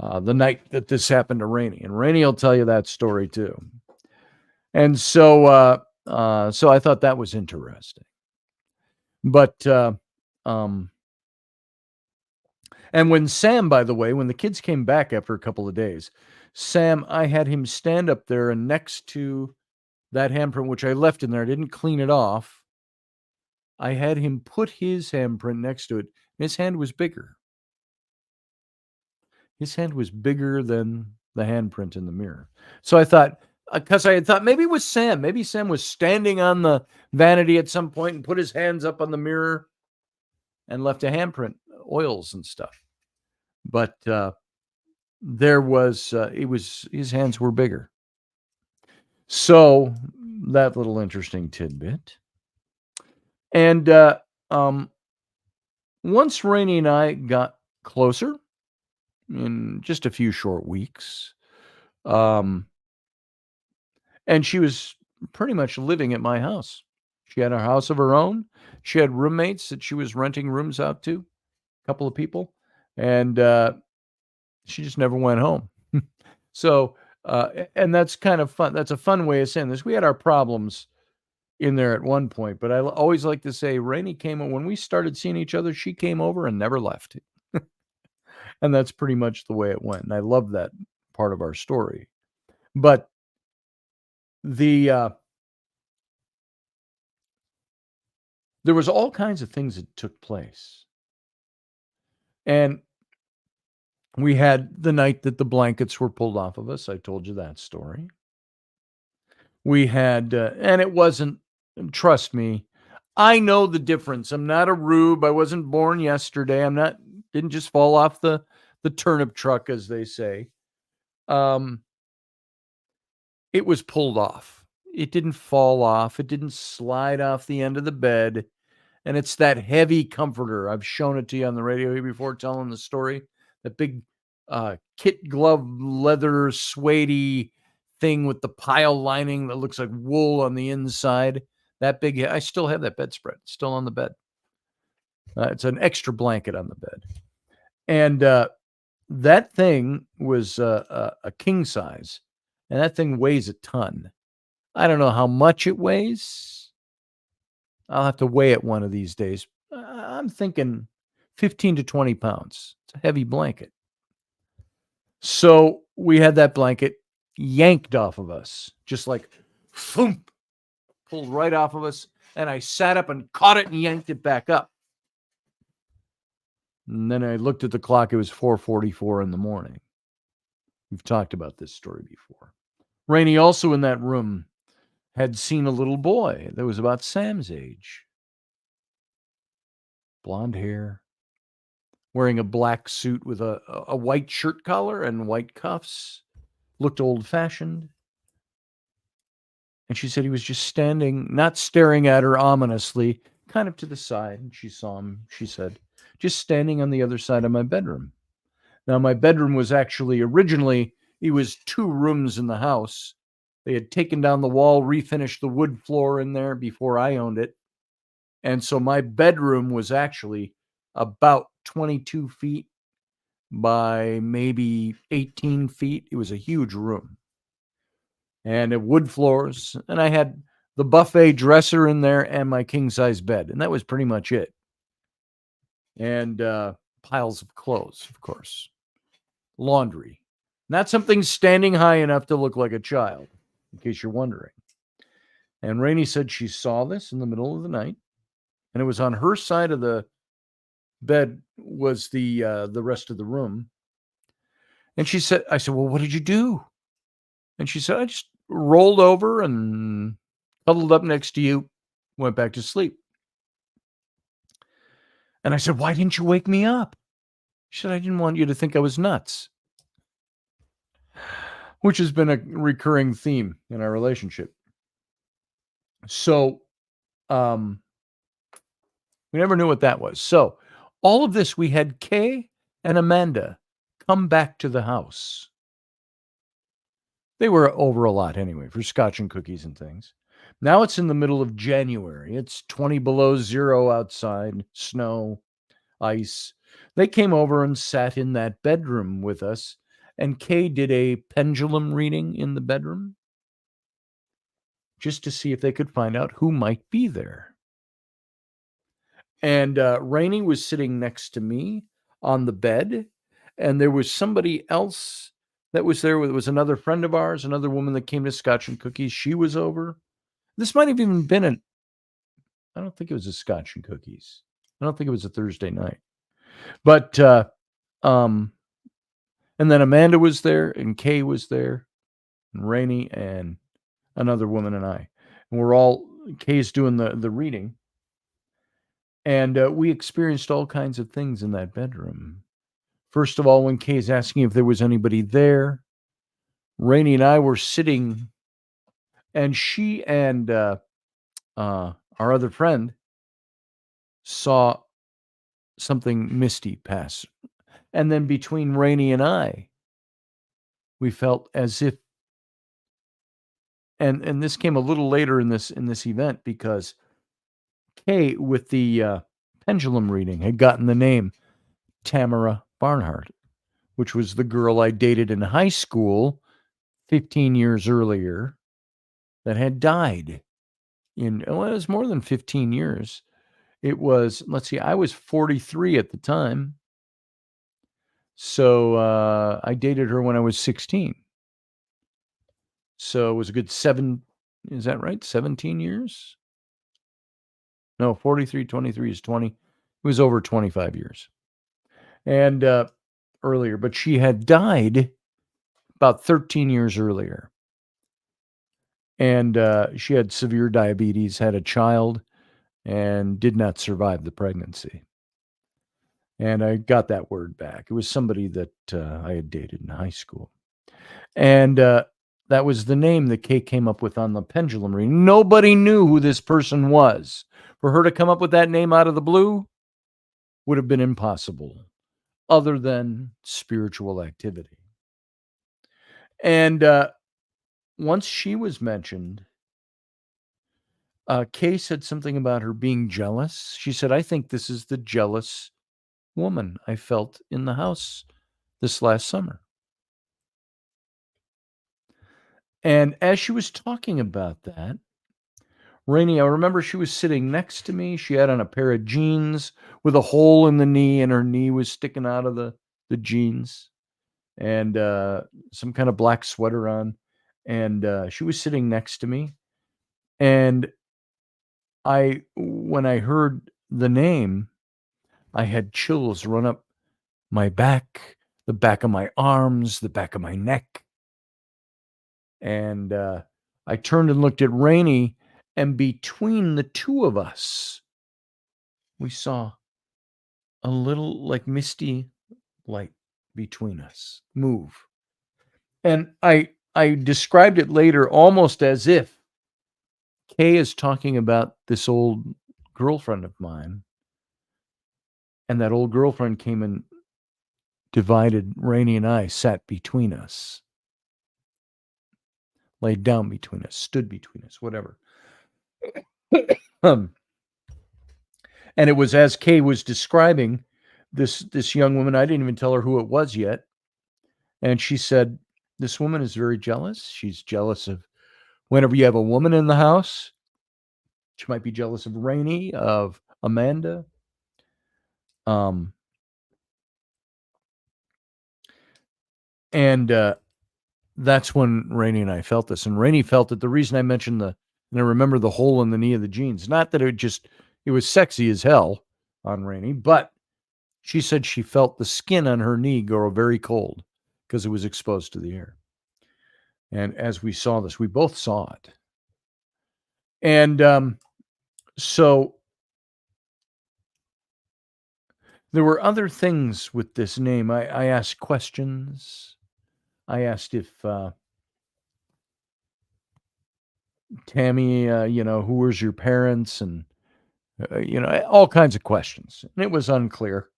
The night that this happened to Rainey. And Rainey will tell you that story too. And so so I thought that was interesting. But and when Sam, by the way, when the kids came back after a couple of days, Sam, I had him stand up there and next to that handprint, which I left in there, I didn't clean it off. I had him put his handprint next to it. And his hand was bigger. His hand was bigger than the handprint in the mirror. So I thought, because I had thought maybe it was Sam. Maybe Sam was standing on the vanity at some point and put his hands up on the mirror and left a handprint, oils and stuff. But there was, his hands were bigger. So that little interesting tidbit. And once Rainey and I got closer in just a few short weeks, and she was pretty much living at my house. She had a house of her own. She had roommates that she was renting rooms out to, a couple of people, and she just never went home. So, and that's kind of fun. That's a fun way of saying this. We had our problems in there at one point, but I always like to say Rainey came when we started seeing each other, she came over and never left. And that's pretty much the way it went. And I love that part of our story. But there was all kinds of things that took place. And we had the night that the blankets were pulled off of us. I told you that story. We had, and it wasn't, trust me, I know the difference. I'm not a rube. I wasn't born yesterday. Didn't just fall off the turnip truck, as they say. It was pulled off. It didn't fall off. It didn't slide off the end of the bed. And it's that heavy comforter. I've shown it to you on the radio here before, telling the story. That big kit glove leather suede thing with the pile lining that looks like wool on the inside. That big. I still have that bedspread. It's still on the bed. It's an extra blanket on the bed. And that thing was a king size. And that thing weighs a ton. I don't know how much it weighs. I'll have to weigh it one of these days. I'm thinking 15 to 20 pounds. It's a heavy blanket. So we had that blanket yanked off of us, just like, thump, pulled right off of us. And I sat up and caught it and yanked it back up. And then I looked at the clock. It was 4:44 in the morning. We've talked about this story before. Rainey, also in that room, had seen a little boy that was about Sam's age. Blonde hair, wearing a black suit with a white shirt collar and white cuffs. Looked old-fashioned. And she said he was just standing, not staring at her ominously, kind of to the side. And she saw him, she said, just standing on the other side of my bedroom. Now, my bedroom was actually originally, it was 2 rooms in the house. They had taken down the wall, refinished the wood floor in there before I owned it. And so my bedroom was actually about 22 feet by maybe 18 feet. It was a huge room. And it wood floors. And I had the buffet dresser in there and my king size bed. And that was pretty much it. And piles of clothes, of course. Laundry. Not something standing high enough to look like a child, in case you're wondering. And Rainey said she saw this in the middle of the night. And it was on her side of the bed was the rest of the room. And she said, I said, well, what did you do? And she said, I just rolled over and cuddled up next to you, went back to sleep. And I said, why didn't you wake me up? She said, I didn't want you to think I was nuts, which has been a recurring theme in our relationship. So we never knew what that was. So all of this, we had Kay and Amanda come back to the house. They were over a lot anyway for scotch and cookies and things. Now it's in the middle of January. It's 20 below zero outside, snow, ice. They came over and sat in that bedroom with us, and Kay did a pendulum reading in the bedroom just to see if they could find out who might be there. And Rainey was sitting next to me on the bed, and there was somebody else that was there. It was another friend of ours, another woman that came to Scotch and Cookies. She was over. This might have even been I don't think it was a Scotch and Cookies. I don't think it was a Thursday night. But, and then Amanda was there, and Kay was there, and Rainey, and another woman and I. And we're all, Kay's doing the reading. And we experienced all kinds of things in that bedroom. First of all, when Kay's asking if there was anybody there, Rainey and I were sitting, and she and our other friend saw something misty pass. And then between Rainey and I, we felt as if, and this came a little later in this event, because Kay, with the pendulum reading, had gotten the name Tamara Barnhart, which was the girl I dated in high school 15 years earlier that had died it was more than 15 years. It was, let's see, I was 43 at the time. So I dated her when I was 16. So it was a good is that right? 17 years? No, 43, 23 is 20. It was over 25 years. And earlier, but she had died about 13 years earlier. And she had severe diabetes, had a child, and did not survive the pregnancy. And I got that word back. It was somebody that I had dated in high school. And that was the name that Kay came up with on the pendulum reading. Nobody knew who this person was. For her to come up with that name out of the blue would have been impossible, other than spiritual activity. And once she was mentioned, Kay said something about her being jealous. She said, I think this is the jealous woman I felt in the house this last summer. And as she was talking about that, Rainey, I remember she was sitting next to me. She had on a pair of jeans with a hole in the knee, and her knee was sticking out of the jeans, and some kind of black sweater on. And she was sitting next to me. And when I heard the name, I had chills run up my back, the back of my arms, the back of my neck. And I turned and looked at Rainey, and between the two of us, we saw a little like misty light between us move. And I described it later almost as if Kay is talking about this old girlfriend of mine. And that old girlfriend came and divided Rainey and I, sat between us, laid down between us, stood between us, whatever. And it was as Kay was describing this young woman. I didn't even tell her who it was yet. And she said, this woman is very jealous. She's jealous of whenever you have a woman in the house. She might be jealous of Rainey, of Amanda. And that's when Rainey and I felt this. And Rainey felt it. The reason I mentioned and I remember the hole in the knee of the jeans, not that it was sexy as hell on Rainey, but she said she felt the skin on her knee grow very cold because it was exposed to the air. And as we saw this, we both saw it. And so there were other things with this name. I asked questions. I asked if Tammy, who was your parents? And, all kinds of questions. And it was unclear.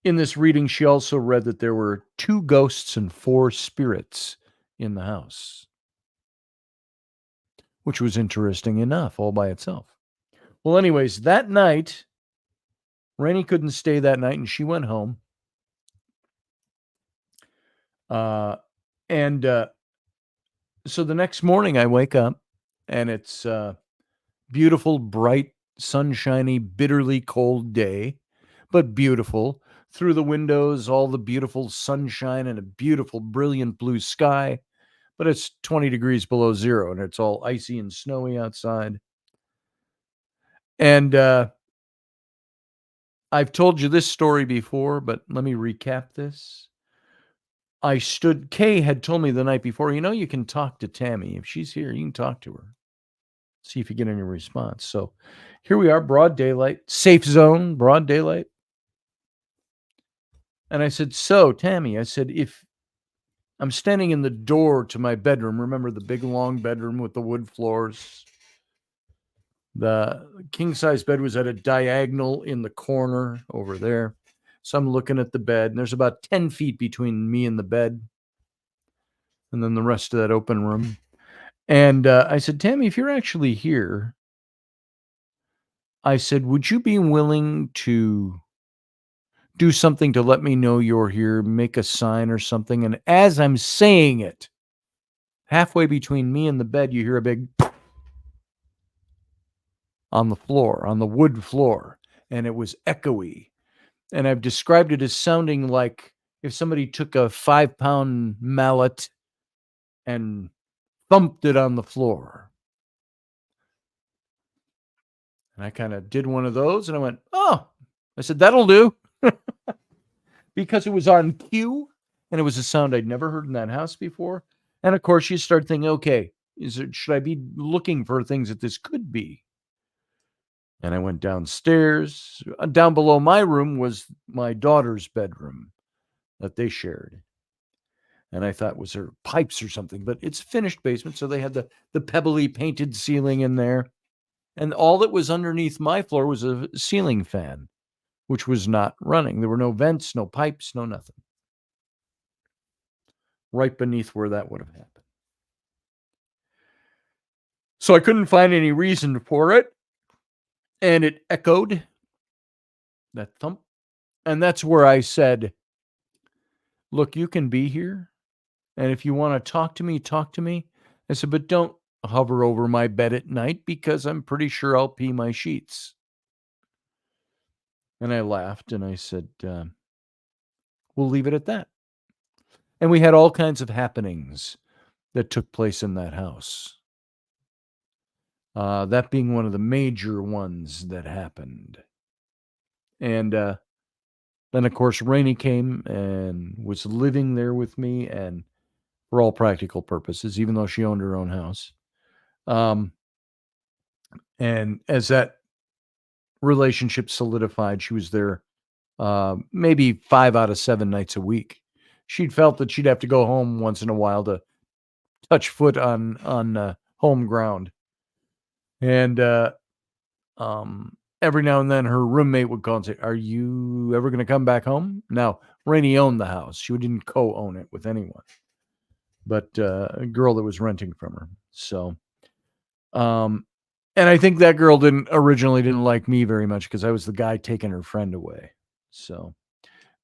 In this reading, she also read that there were 2 ghosts and 4 spirits in the house, which was interesting enough all by itself. Well, anyways, that night, Rainey couldn't stay that night, and she went home. So the next morning, I wake up, and it's a beautiful, bright, sunshiny, bitterly cold day, but beautiful. Through the windows, all the beautiful sunshine and a beautiful, brilliant blue sky. But it's 20 degrees below zero, and it's all icy and snowy outside. And I've told you this story before, but let me recap this. Kay had told me the night before, you can talk to Tammy. If she's here, you can talk to her. See if you get any response. So here we are, broad daylight, safe zone, broad daylight. And I said, so Tammy, I said, if I'm standing in the door to my bedroom, remember the big long bedroom with the wood floors? The king-size bed was at a diagonal in the corner over there. So I'm looking at the bed, and there's about 10 feet between me and the bed, and then the rest of that open room. And I said, Tammy, if you're actually here, I said, would you be willing to do something to let me know you're here, make a sign or something? And as I'm saying it, halfway between me and the bed, you hear a big on the floor, on the wood floor, and it was echoey. And I've described it as sounding like if somebody took a 5-pound mallet and thumped it on the floor. And I kind of did one of those, and I went, oh, I said, that'll do. Because it was on cue, and it was a sound I'd never heard in that house before. And of course, you start thinking, okay, should I be looking for things that this could be? And I went downstairs. Down below my room was my daughter's bedroom that they shared. And I thought, was there pipes or something? But it's a finished basement, so they had the pebbly painted ceiling in there. And all that was underneath my floor was a ceiling fan, which was not running. There were no vents, no pipes, no nothing. Right beneath where that would have happened. So I couldn't find any reason for it. And it echoed, that thump. And that's where I said, look, you can be here. And if you want to talk to me, talk to me. I said, but don't hover over my bed at night because I'm pretty sure I'll pee my sheets. And I laughed and I said, we'll leave it at that. And we had all kinds of happenings that took place in that house. That being one of the major ones that happened. And then, of course, Rainey came and was living there with me, and for all practical purposes, even though she owned her own house. And as that relationship solidified, she was there maybe 5 out of 7 nights a week. She'd felt that she'd have to go home once in a while to touch foot on home ground. And every now and then her roommate would call and say, "Are you ever going to come back home?" Now, Rainey owned the house. She didn't co-own it with anyone, but a girl that was renting from her. So, and I think that girl originally didn't like me very much because I was the guy taking her friend away. So,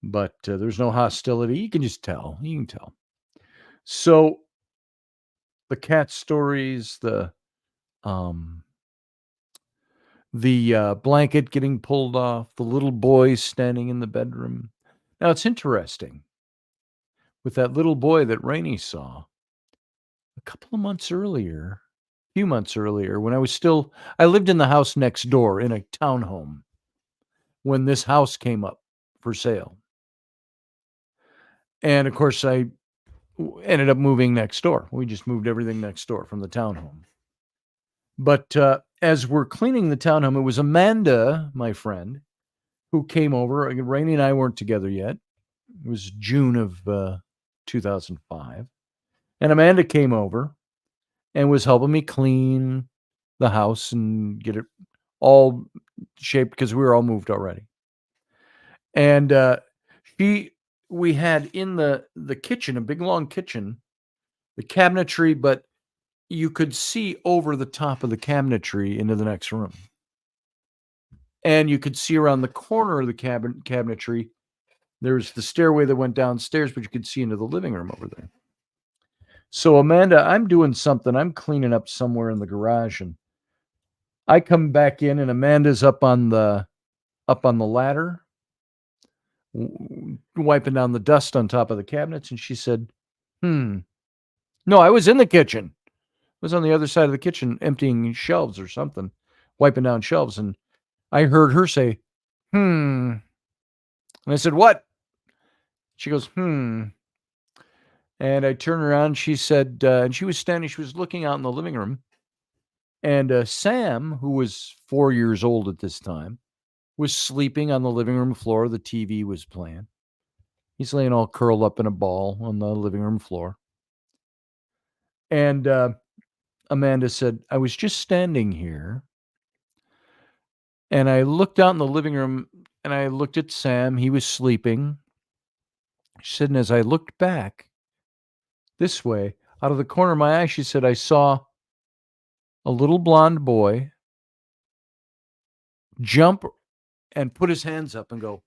but there's no hostility. You can just tell. You can tell. So, the cat stories, the blanket getting pulled off, the little boy standing in the bedroom. Now, it's interesting with that little boy that Rainey saw a few months earlier, when I lived in the house next door in a townhome when this house came up for sale. And of course, I ended up moving next door. We just moved everything next door from the townhome. But as we're cleaning the townhome, it was Amanda, my friend, who came over. Rainey and I weren't together yet. It was June of 2005. And Amanda came over and was helping me clean the house and get it all shaped because we were all moved already. And we had in the kitchen, a big long kitchen, the cabinetry, but you could see over the top of the cabinetry into the next room. And you could see around the corner of the cabinetry, there's the stairway that went downstairs, but you could see into the living room over there. So Amanda, I'm doing something. I'm cleaning up somewhere in the garage, and I come back in, and Amanda's up on the ladder, wiping down the dust on top of the cabinets, and she said, "No, I was in the kitchen. I was on the other side of the kitchen, emptying shelves or something, wiping down shelves." And I heard her say, And I said, "What?" She goes, And I turned around. She said, and she was looking out in the living room. And Sam, who was 4 years old at this time, was sleeping on the living room floor. The TV was playing. He's laying all curled up in a ball on the living room floor. And Amanda said, "I was just standing here, and I looked out in the living room, and I looked at Sam. He was sleeping." She said, "And as I looked back this way, out of the corner of my eye," she said, "I saw a little blonde boy jump and put his hands up and go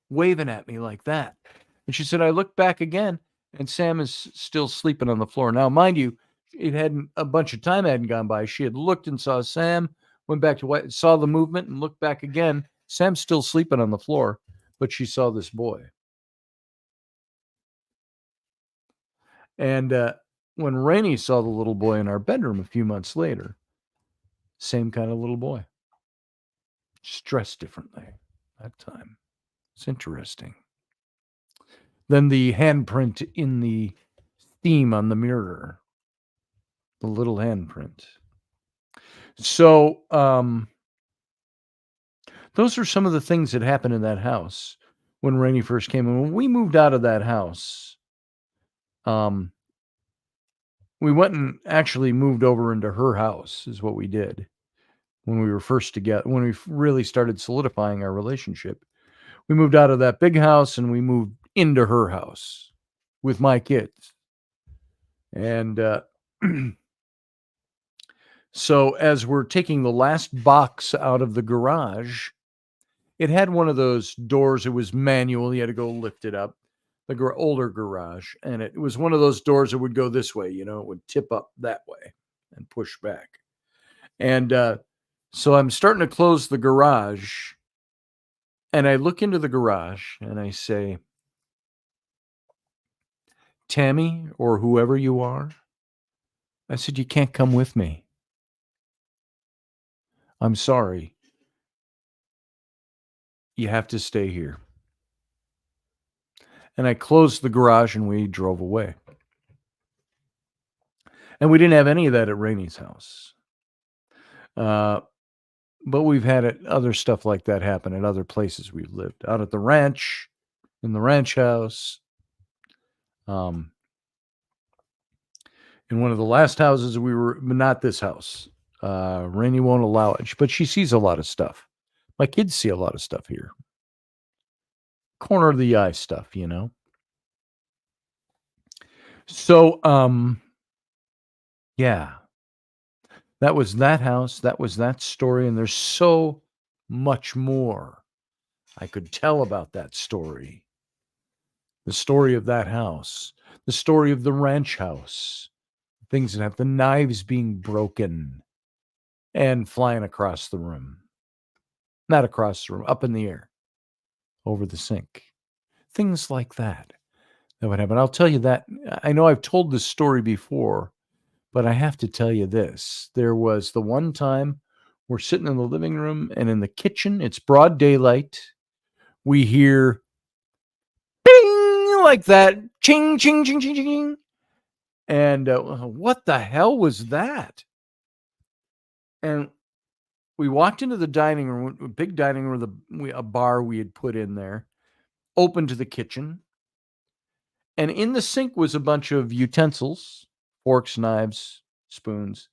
waving at me like that." And she said, "I looked back again, and Sam is still sleeping on the floor." Now, mind you, a bunch of time hadn't gone by. She had looked and saw Sam, went back to saw the movement and looked back again. Sam's still sleeping on the floor, but she saw this boy. And when Rainey saw the little boy in our bedroom a few months later, same kind of little boy, just dressed differently that time. It's interesting. Then the handprint in the steam on the mirror, the little handprint. So those are some of the things that happened in that house when Rainey first came. And when we moved out of that house, we went and actually moved over into her house, is what we did when we were first together, when we really started solidifying our relationship. We moved out of that big house and we moved into her house with my kids. And so as we're taking the last box out of the garage, it had one of those doors. It was manual. You had to go lift it up, the older garage. And it was one of those doors that would go this way, it would tip up that way and push back. And so I'm starting to close the garage, and I look into the garage and I say, "Tammy, or whoever you are," I said, "you can't come with me. I'm sorry. You have to stay here." And I closed the garage and we drove away. And we didn't have any of that at Rainey's house. But we've had other stuff like that happen at other places we've lived. Out at the ranch, in the ranch house. In one of the last houses not this house. Rainey won't allow it, but she sees a lot of stuff. My kids see a lot of stuff here. Corner of the eye stuff, you know. So, yeah, that was that house. That was that story. And there's so much more I could tell about that story. The story of that house, the story of the ranch house, things that have the knives being broken and flying across the room. Not across the room, up in the air, over the sink. Things like that would happen. I'll tell you that. I know I've told this story before, but I have to tell you this. There was the one time we're sitting in the living room and in the kitchen, it's broad daylight. We hear bing like that, ching, ching, ching, ching, ching. And what the hell was that? And we walked into the dining room, a big dining room, a bar we had put in there, open to the kitchen. And in the sink was a bunch of utensils, forks, knives, spoons.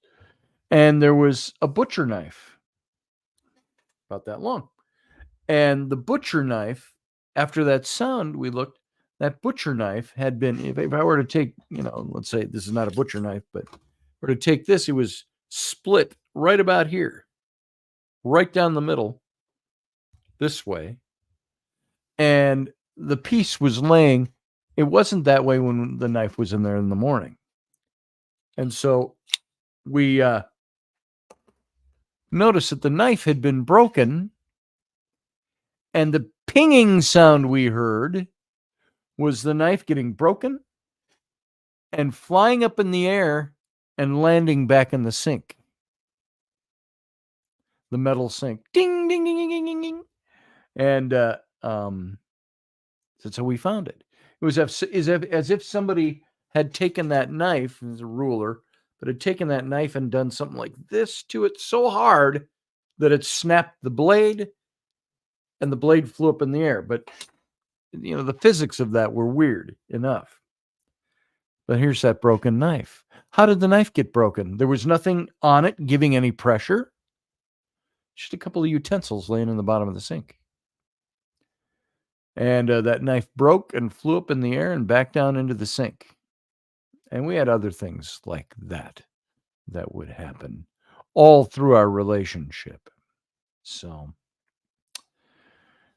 And there was a butcher knife, about that long. And the butcher knife, after that sound, we looked, that butcher knife had been, if I were to take, let's say this is not a butcher knife, but were to take this, it was split right about here, right down the middle, this way. And the piece was laying, it wasn't that way when the knife was in there in the morning. And so we noticed that the knife had been broken, and the pinging sound we heard was the knife getting broken and flying up in the air and landing back in the sink. The metal sink. Ding, ding, ding, ding, ding, ding, ding. And that's how we found it. It was as if somebody had taken that knife, it was a ruler, but had taken that knife and done something like this to it so hard that it snapped the blade and the blade flew up in the air. But, the physics of that were weird enough. But here's that broken knife. How did the knife get broken? There was nothing on it giving any pressure. Just a couple of utensils laying in the bottom of the sink. And that knife broke and flew up in the air and back down into the sink. And we had other things like that would happen all through our relationship. So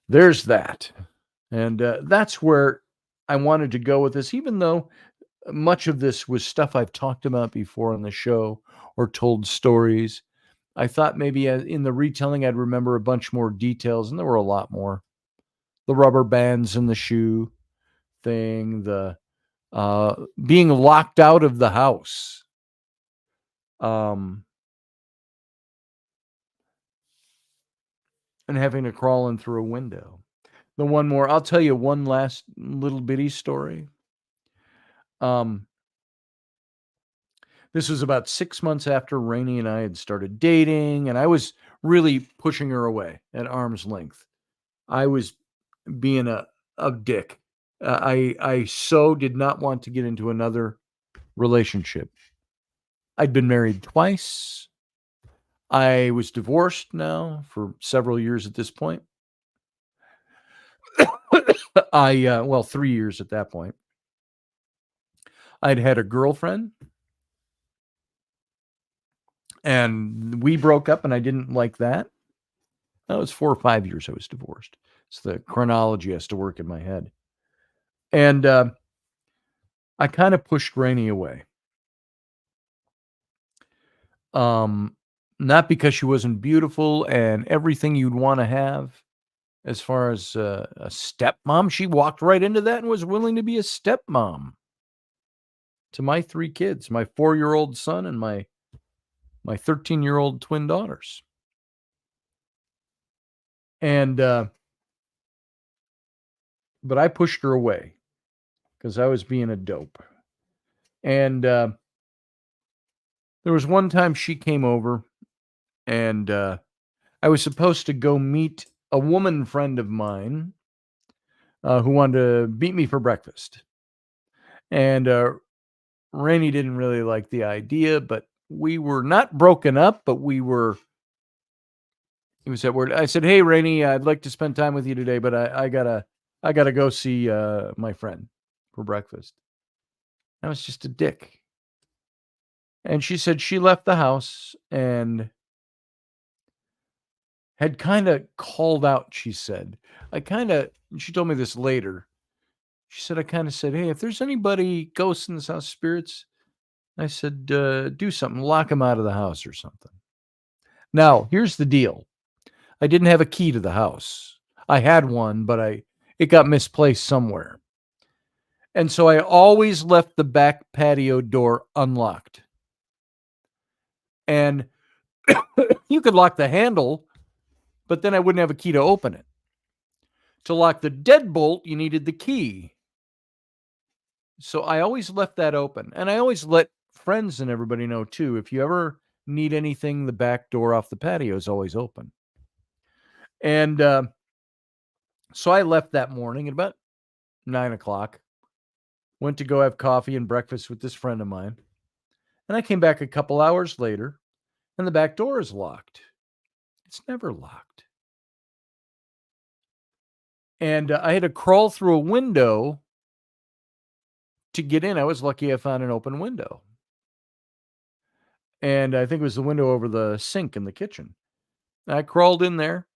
there's that. And that's where I wanted to go with this, even though much of this was stuff I've talked about before on the show or told stories. I thought maybe in the retelling, I'd remember a bunch more details, and there were a lot more. The rubber bands in the shoe thing, the being locked out of the house. And having to crawl in through a window. The one more, I'll tell you one last little bitty story. This was about 6 months after Rainey and I had started dating, and I was really pushing her away at arm's length. I was being a dick. I so did not want to get into another relationship. I'd been married twice. I was divorced now for several years at this point. 3 years at that point. I'd had a girlfriend, and we broke up, and I didn't like that. That was 4 or 5 years I was divorced. So the chronology has to work in my head. And I kind of pushed Rainey away. Not because she wasn't beautiful and everything you'd want to have as far as a stepmom. She walked right into that and was willing to be a stepmom to my 3 kids, my 4-year-old son and my 13-year-old twin daughters. And but I pushed her away because I was being a dope. And there was one time she came over, and I was supposed to go meet a woman friend of mine who wanted to meet me for breakfast. And Rainey didn't really like the idea, but we were not broken up, but we were He was at work. I said, "Hey, Rainey, I'd like to spend time with you today, but I gotta go see my friend for breakfast." I was just a dick. And she said she left the house and had kind of called out. She said, she told me this later. She said, I kind of said, "Hey, if there's anybody ghosts in this house, spirits," I said, "do something, lock them out of the house or something." Now, here's the deal. I didn't have a key to the house. I had one, but it got misplaced somewhere. And so I always left the back patio door unlocked. And you could lock the handle, but then I wouldn't have a key to open it. To lock the deadbolt, you needed the key. So I always left that open. And I always let friends and everybody know too, if you ever need anything, the back door off the patio is always open. And so I left that morning at about 9:00, went to go have coffee and breakfast with this friend of mine. And I came back a couple hours later and the back door is locked. It's never locked. And I had to crawl through a window to get in. I was lucky I found an open window. And I think it was the window over the sink in the kitchen. I crawled in there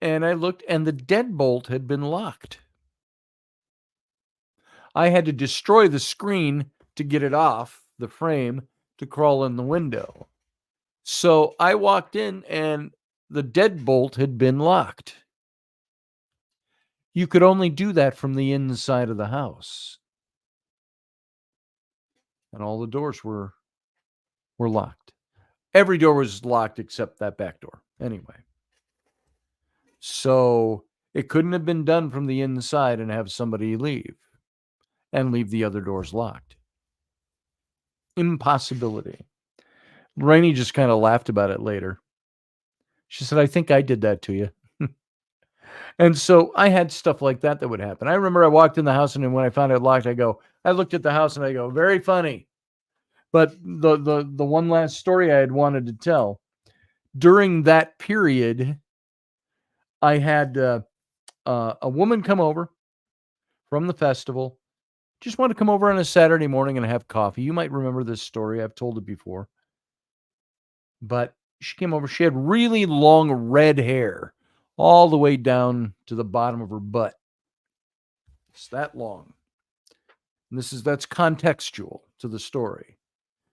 and I looked, and the deadbolt had been locked. I had to destroy the screen to get it off the frame to crawl in the window. So I walked in and the deadbolt had been locked. You could only do that from the inside of the house. And all the doors were locked. Every door was locked except that back door. Anyway. So it couldn't have been done from the inside and have somebody leave and leave the other doors locked. Impossibility. Rainey just kind of laughed about it later. She said, "I think I did that to you." And so I had stuff like that would happen. I remember I walked in the house, and then when I found it locked, I looked at the house and I go, very funny. But the one last story I had wanted to tell, during that period, I had a woman come over from the festival. Just wanted to come over on a Saturday morning and have coffee. You might remember this story. I've told it before. But she came over. She had really long red hair all the way down to the bottom of her butt. It's that long. And that's contextual to the story.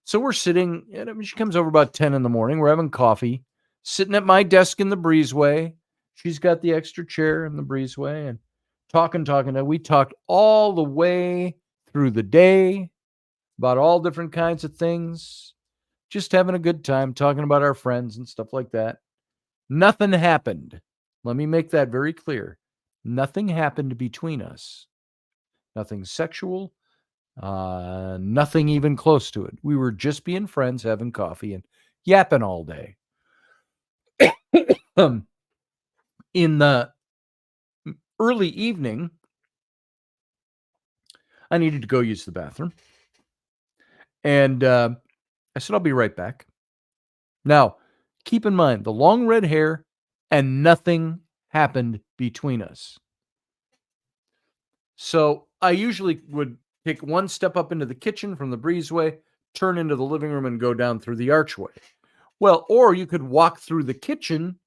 So we're sitting, and she comes over about 10 in the morning. We're having coffee, sitting at my desk in the breezeway. She's got the extra chair in the breezeway and talking. We talked all the way through the day about all different kinds of things, just having a good time, talking about our friends and stuff like that. Nothing happened. Let me make that very clear. Nothing happened between us. Nothing sexual, nothing even close to it. We were just being friends, having coffee and yapping all day. In the early evening, I needed to go use the bathroom. And I said, "I'll be right back." Now, keep in mind, the long red hair and nothing happened between us. So I usually would take one step up into the kitchen from the breezeway, turn into the living room, and go down through the archway. Well, or you could walk through the kitchen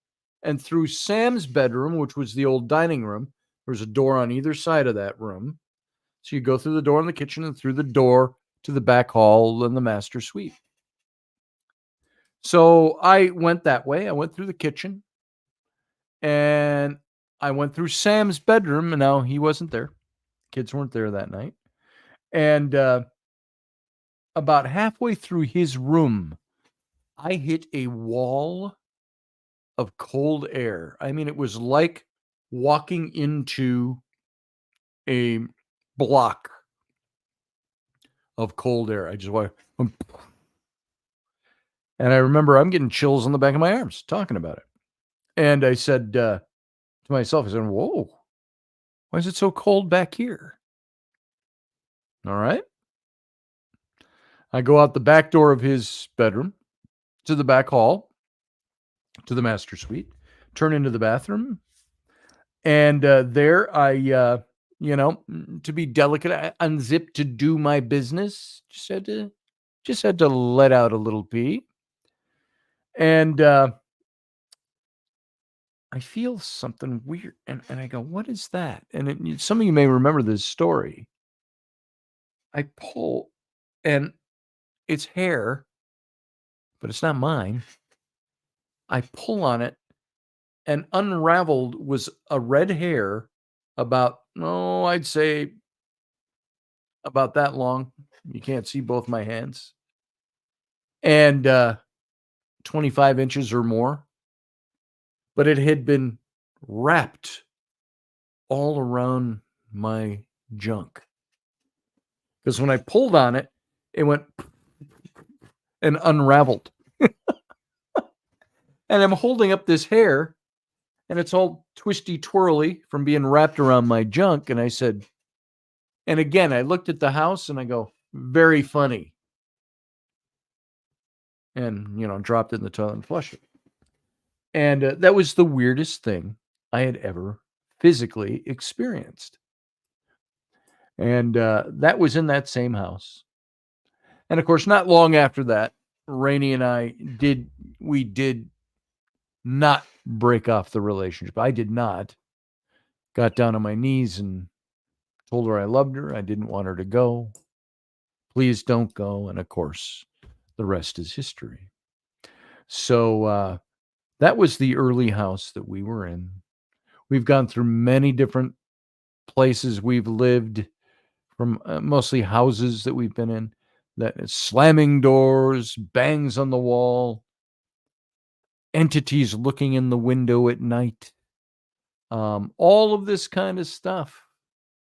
and through Sam's bedroom, which was the old dining room. There was a door on either side of that room. So you go through the door in the kitchen and through the door to the back hall and the master suite. So I went that way. I went through the kitchen and I went through Sam's bedroom, and now he wasn't there. Kids weren't there that night. And about halfway through his room, I hit a wall of cold air. I mean, it was like walking into a block of cold air. I just went, and I remember I'm getting chills on the back of my arms talking about it. And I said to myself, I said, "Whoa, why is it so cold back here?" All right. I go out the back door of his bedroom to the back hall, to the master suite, turn into the bathroom. And there I, to be delicate, I unzipped to do my business. Just had to let out a little pee. And I feel something weird. And I go, what is that? And some of you may remember this story. I pull, and it's hair, but it's not mine. I pull on it, and unraveled was a red hair about, I'd say about that long. You can't see both my hands. And 25 inches or more. But it had been wrapped all around my junk. Because when I pulled on it, it went and unraveled. And I'm holding up this hair, and it's all twisty twirly from being wrapped around my junk. And I said, and again, I looked at the house and I go, very funny. And, dropped it in the toilet and flushed it. And that was the weirdest thing I had ever physically experienced. And that was in that same house. And of course, not long after that, Rainey and I did not break off the relationship. I did not. Got down on my knees and told her I loved her. I didn't want her to go. Please don't go. And of course, the rest is history. So that was the early house that we were in. We've gone through many different places we've lived, from mostly houses that we've been in, that slamming doors, bangs on the wall, entities looking in the window at night, all of this kind of stuff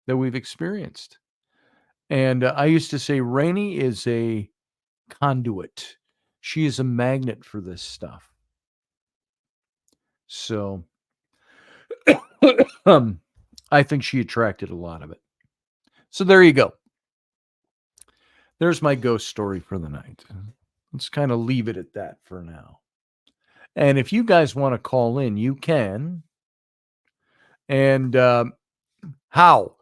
that we've experienced. And I used to say Rainey is a conduit. She is a magnet for this stuff. So I think she attracted a lot of it. So there you go. There's my ghost story for the night. Let's kind of leave it at that for now. And if you guys want to call in, you can. And how?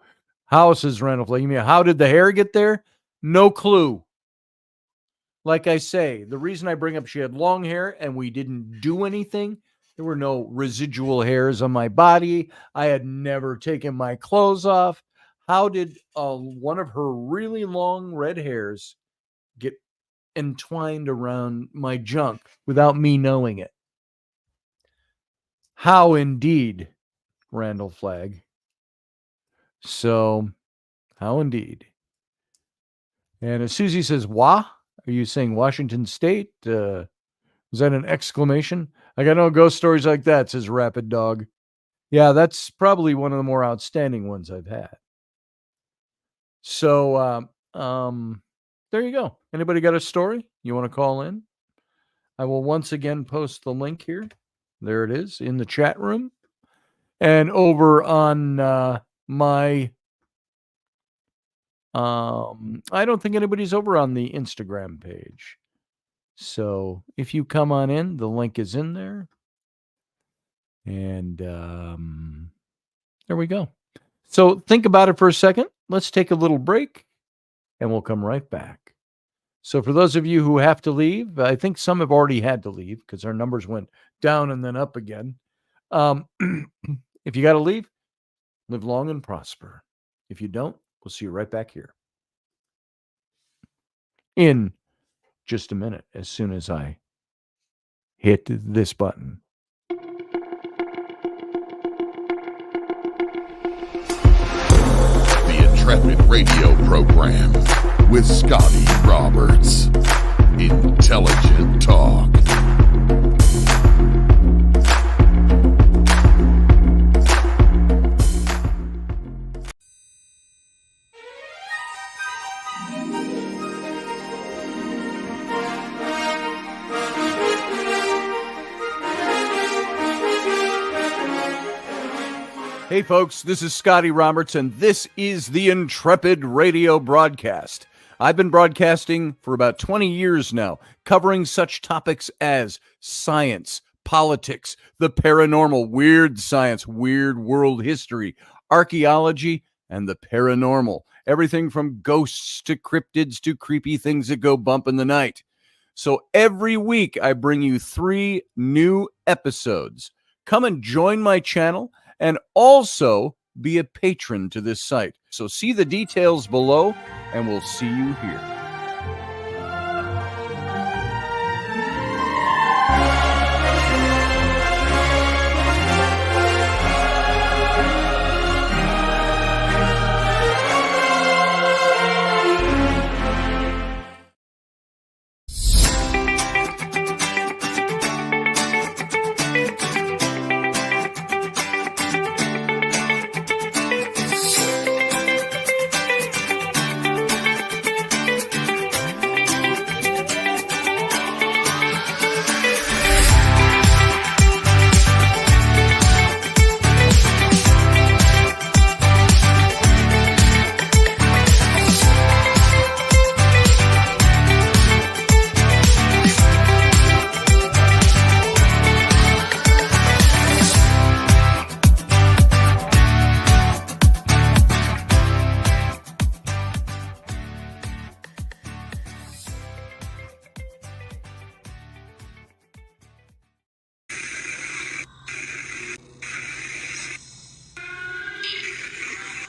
How, says Randall Flake? You mean, how did the hair get there? No clue. Like I say, the reason I bring up she had long hair and we didn't do anything, there were no residual hairs on my body. I had never taken my clothes off. How did one of her really long red hairs get entwined around my junk without me knowing it? How indeed, Randall Flagg. So, how indeed. And Susie says, "Wah? Are you saying Washington State? Was that an exclamation? I got no ghost stories like that," says Rapid Dog. Yeah, that's probably one of the more outstanding ones I've had. So, there you go. Anybody got a story you want to call in? I will once again post the link here. There it is in the chat room. And over on my, I don't think anybody's over on the Instagram page. So if you come on in, the link is in there. And there we go. So think about it for a second. Let's take a little break and we'll come right back. So for those of you who have to leave, I think some have already had to leave because our numbers went down and then up again. If you got to leave, live long and prosper. If you don't, we'll see you right back here in just a minute, as soon as I hit this button. The Intrepid radio program with Scotty Roberts. Intelligent talk. Hey folks, this is Scotty Roberts, and this is the Intrepid radio broadcast. I've been broadcasting for about 20 years now, covering such topics as science, politics, the paranormal, weird science, weird world history, archaeology, and the paranormal. Everything from ghosts to cryptids to creepy things that go bump in the night. So every week I bring you 3 new episodes. Come and join my channel and also be a patron to this site. So see the details below, and we'll see you here.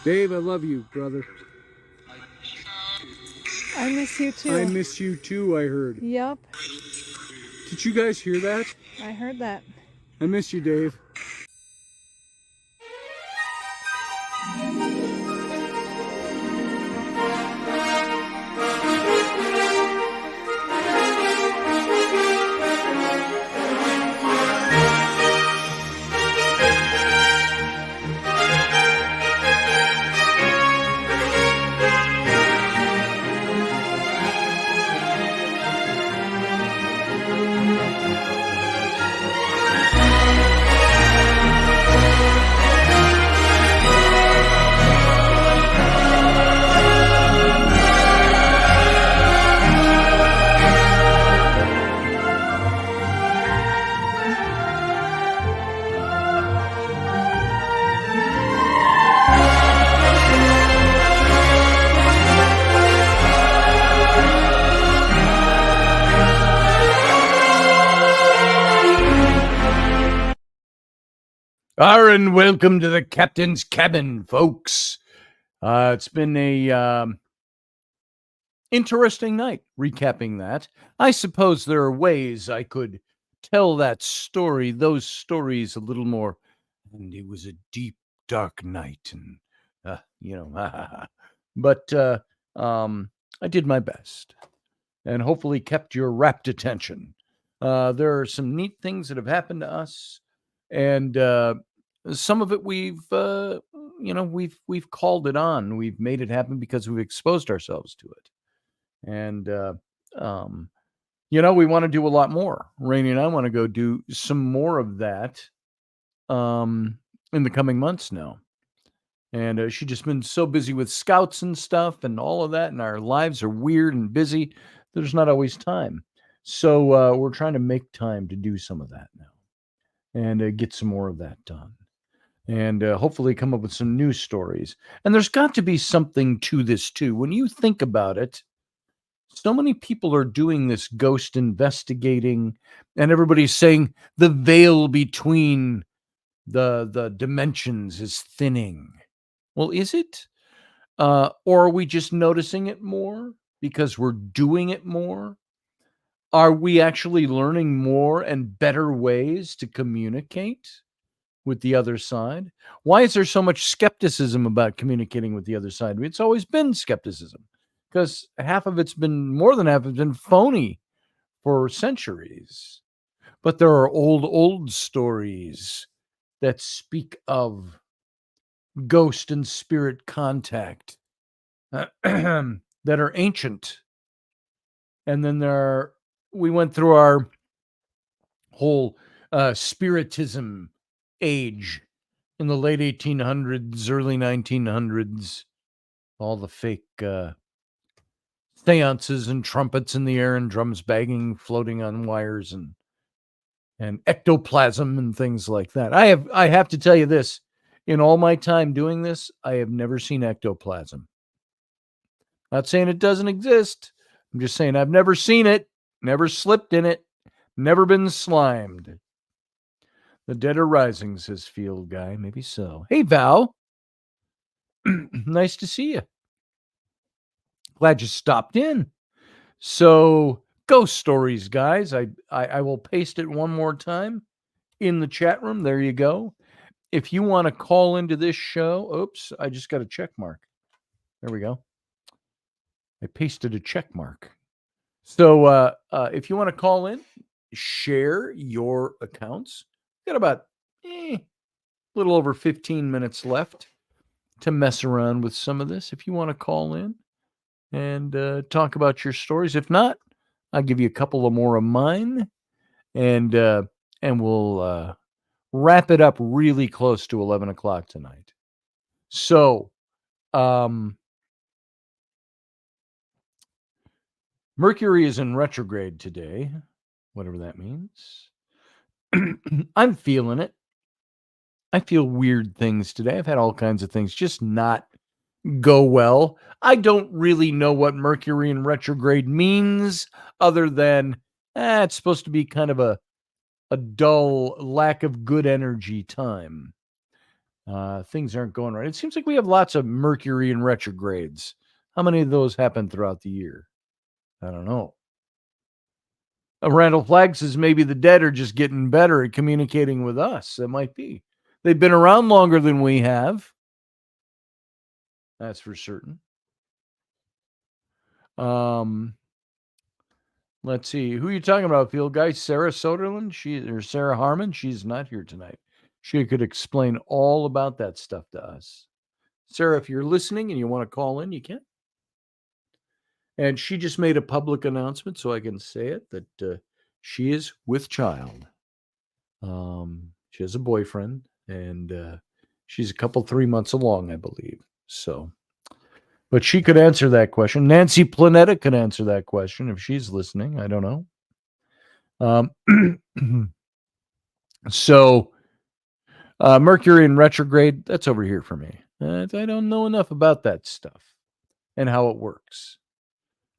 Dave, I love you, brother. I miss you too. I miss you too, I heard. Yep, Did you guys hear that? I heard that. I miss you, Dave. And welcome to the captain's cabin, folks. It's been a interesting night recapping that. I suppose there are ways I could tell that story, those stories a little more. And it was a deep, dark night, and but I did my best, and hopefully kept your rapt attention. There are some neat things that have happened to us, and some of it we've called it on. We've made it happen because we've exposed ourselves to it, and we want to do a lot more. Rainey and I want to go do some more of that in the coming months now. And she's just been so busy with scouts and stuff and all of that, and our lives are weird and busy. There's not always time. So we're trying to make time to do some of that now and get some more of that done. And hopefully come up with some new stories. And there's got to be something to this, too. When you think about it, so many people are doing this ghost investigating, and everybody's saying the veil between the dimensions is thinning. Well, is it? Or are we just noticing it more because we're doing it more? Are we actually learning more and better ways to communicate with the other side? Why is there so much skepticism about communicating with the other side? I mean, it's always been skepticism because more than half has been phony for centuries. But there are old stories that speak of ghost and spirit contact that are ancient. And then we went through our whole spiritism age in the late 1800s, early 1900s, all the fake seances and trumpets in the air and drums banging, floating on wires. And and ectoplasm and things like that. I have to tell you this. In all my time doing this, I have never seen ectoplasm. Not saying it doesn't exist. I'm just saying I've never seen it, never slipped in it, never been slimed. The dead are rising, says Field Guy. Maybe so. Hey, Val. Nice to see you. Glad you stopped in. So, ghost stories, guys. I will paste it one more time in the chat room. There you go. If you want to call into this show, oops, I just got a check mark. There we go. I pasted a check mark. So if you want to call in, share your accounts. Got about a little over 15 minutes left to mess around with some of this. If you want to call in and talk about your stories. If not, I'll give you a couple of more of mine, and we'll wrap it up really close to 11 o'clock tonight. So, Mercury is in retrograde today, whatever that means. I'm feeling it. I feel weird things today. I've had all kinds of things just not go well. I don't really know what Mercury in retrograde means other than it's supposed to be kind of a dull, lack of good energy time. Things aren't going right. It seems like we have lots of Mercury in retrogrades. How many of those happen throughout the year? I don't know. Randall Flagg says maybe the dead are just getting better at communicating with us. That might be. They've been around longer than we have. That's for certain. Let's see. Who are you talking about, Field Guy? Sarah Soderlund? Or Sarah Harmon? She's not here tonight. She could explain all about that stuff to us. Sarah, if you're listening and you want to call in, you can. And she just made a public announcement, so I can say it, that she is with child. She has a boyfriend, and she's a couple, 3 months along, I believe. So, but she could answer that question. Nancy Planetta could answer that question if she's listening. I don't know. So, Mercury in retrograde, that's over here for me. I don't know enough about that stuff and how it works.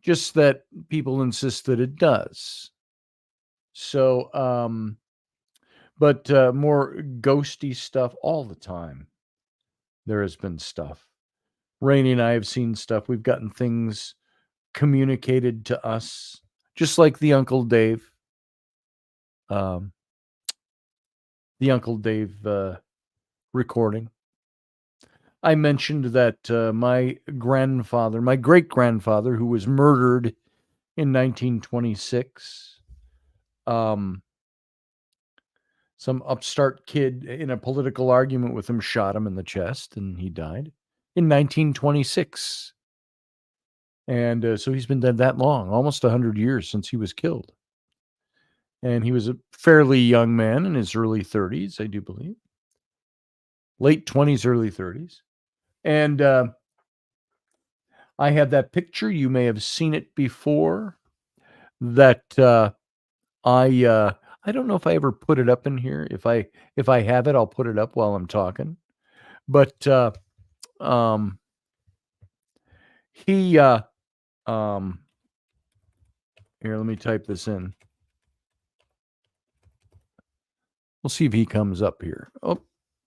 Just that people insist that it does. So, but more ghosty stuff all the time. There has been stuff. Rainey and I have seen stuff. We've gotten things communicated to us, just like the Uncle Dave. The Uncle Dave recording. I mentioned that my great-grandfather, who was murdered in 1926, some upstart kid in a political argument with him shot him in the chest, and he died in 1926. And so he's been dead that long, almost 100 years since he was killed. And he was a fairly young man in his early 30s, I do believe. Late 20s, early 30s. And I have that picture. You may have seen it before. That I don't know if I ever put it up in here. If I have it, I'll put it up while I'm talking. But he here, let me type this in. We'll see if he comes up here. Oh,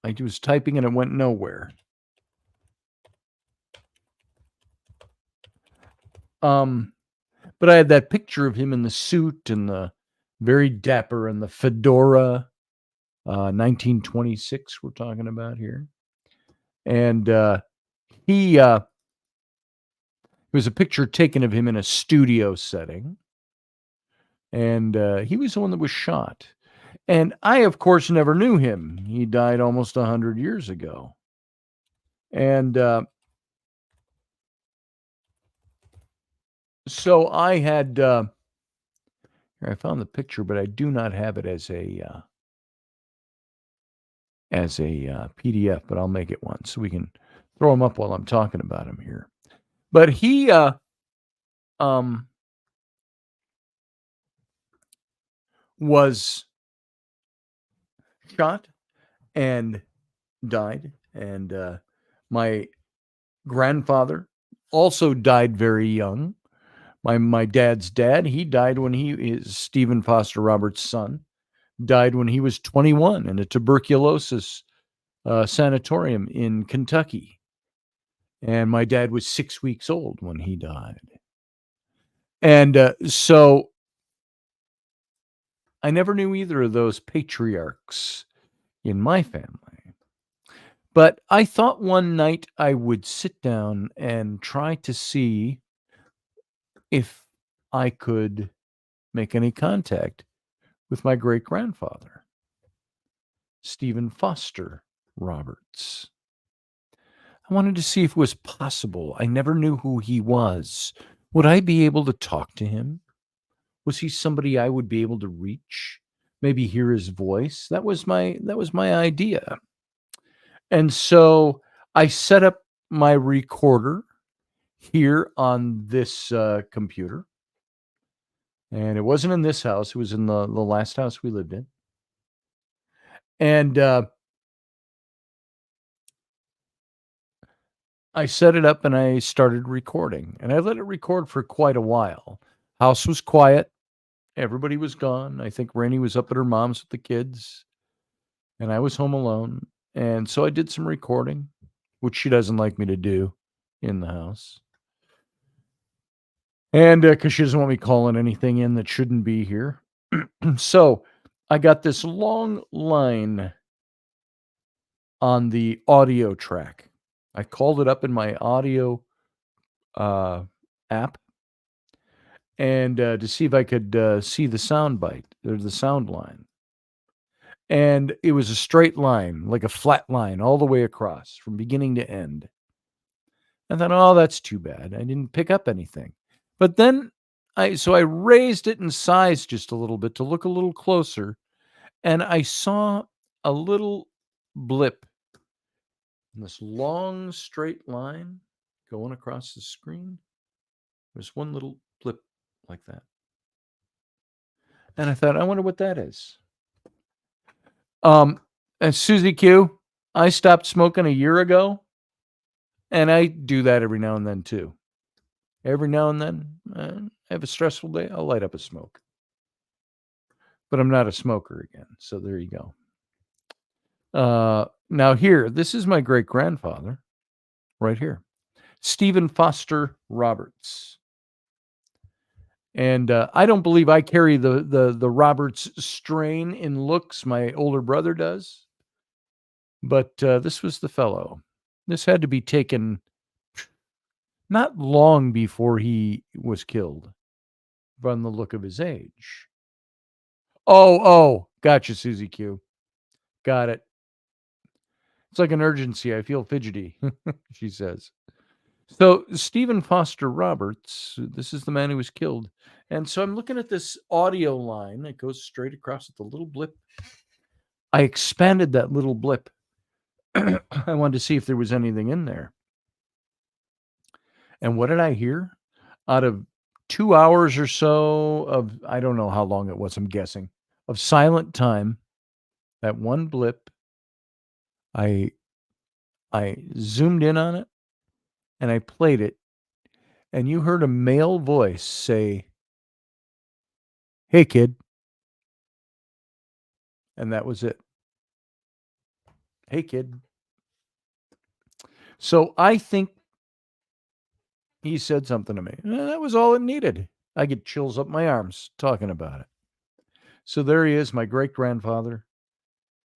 I was typing and it went nowhere. But I had that picture of him in the suit and the very dapper and the fedora. 1926 we're talking about here. And he was a picture taken of him in a studio setting. And he was the one that was shot. And I, of course, never knew him. He died almost 100 years ago. And so I had, here I found the picture, but I do not have it as a PDF, but I'll make it one so we can throw him up while I'm talking about him here. But he was shot and died. And my grandfather also died very young. My dad's dad, he died when he is Stephen Foster Roberts' son, died when he was 21 in a tuberculosis sanatorium in Kentucky. And my dad was 6 weeks old when he died. And so I never knew either of those patriarchs in my family. But I thought one night I would sit down and try to see if I could make any contact with my great grandfather, Stephen Foster Roberts. I wanted to see if it was possible. I never knew who he was. Would I be able to talk to him? Was he somebody I would be able to reach? Maybe hear his voice? That was my idea. And so I set up my recorder here on this computer. And it wasn't in this house. It was in the last house we lived in. And I set it up and I started recording. And I let it record for quite a while. House was quiet. Everybody was gone. I think Rainey was up at her mom's with the kids. And I was home alone. And so I did some recording, which she doesn't like me to do in the house. And because she doesn't want me calling anything in that shouldn't be here. So I got this long line on the audio track. I called it up in my audio app and to see if I could see the sound bite or the sound line. And it was a straight line, like a flat line all the way across from beginning to end. I thought, oh, that's too bad. I didn't pick up anything. But then I raised it in size just a little bit to look a little closer. And I saw a little blip in this long straight line going across the screen. There's one little blip like that. And I thought, I wonder what that is. And Susie Q, I stopped smoking a year ago. And I do that every now and then too. Every now and then, I have a stressful day, I'll light up a smoke. But I'm not a smoker again. So there you go. Now here, this is my great-grandfather right here. Stephen Foster Roberts. And I don't believe I carry the Roberts strain in looks. My older brother does. But this was the fellow. This had to be taken not long before he was killed, from the look of his age. Oh, gotcha, Susie Q. Got it. It's like an urgency. I feel fidgety, she says. So Stephen Foster Roberts, this is the man who was killed. And so I'm looking at this audio line that goes straight across at the little blip. I expanded that little blip. I wanted to see if there was anything in there. And what did I hear? Out of 2 hours or so of, I don't know how long it was, I'm guessing, of silent time, that one blip, I zoomed in on it and I played it. And you heard a male voice say, "Hey, kid." And that was it. Hey, kid. So I think he said something to me. That was all it needed. I get chills up my arms talking about it. So there he is, my great-grandfather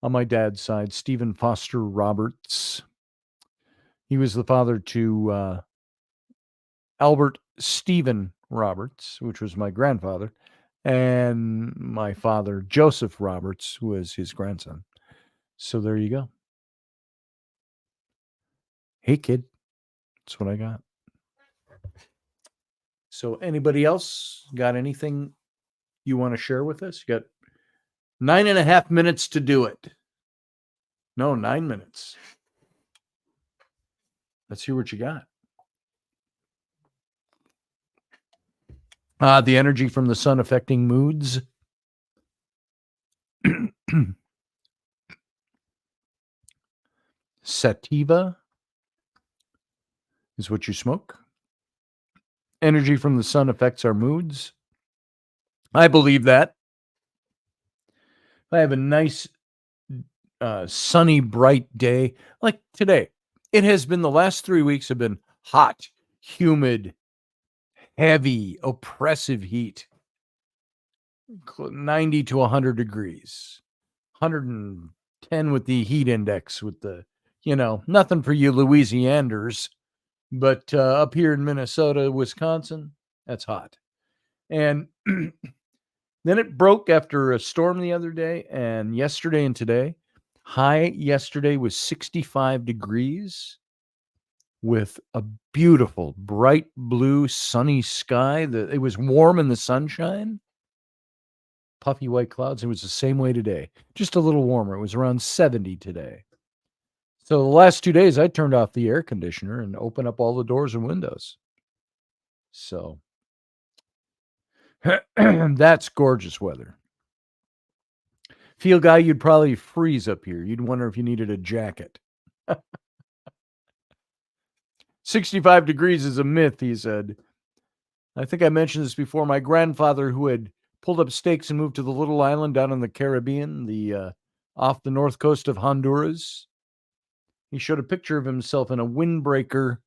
on my dad's side, Stephen Foster Roberts. He was the father to Albert Stephen Roberts, which was my grandfather, and my father, Joseph Roberts, who was his grandson. So there you go. Hey, kid. That's what I got. So anybody else got anything you want to share with us? You got 9.5 minutes to do it. No, 9 minutes. Let's hear what you got. The energy from the sun affecting moods. Sativa is what you smoke. Energy from the sun affects our moods. I believe that. I have a nice, sunny, bright day like today. It has been the last 3 weeks have been hot, humid, heavy, oppressive heat. 90 to 100 degrees. 110 with the heat index, with the, nothing for you Louisianers. But up here in Minnesota, Wisconsin, that's hot. And then it broke after a storm the other day, and yesterday and today. High yesterday was 65 degrees with a beautiful, bright blue, sunny sky. It was warm in the sunshine. Puffy white clouds. It was the same way today, just a little warmer. It was around 70 today. So the last 2 days, I turned off the air conditioner and opened up all the doors and windows. So that's gorgeous weather. Field guy, you'd probably freeze up here. You'd wonder if you needed a jacket. 65 degrees is a myth, he said. I think I mentioned this before. My grandfather, who had pulled up stakes and moved to the little island down in the Caribbean, off the north coast of Honduras, he showed a picture of himself in a windbreaker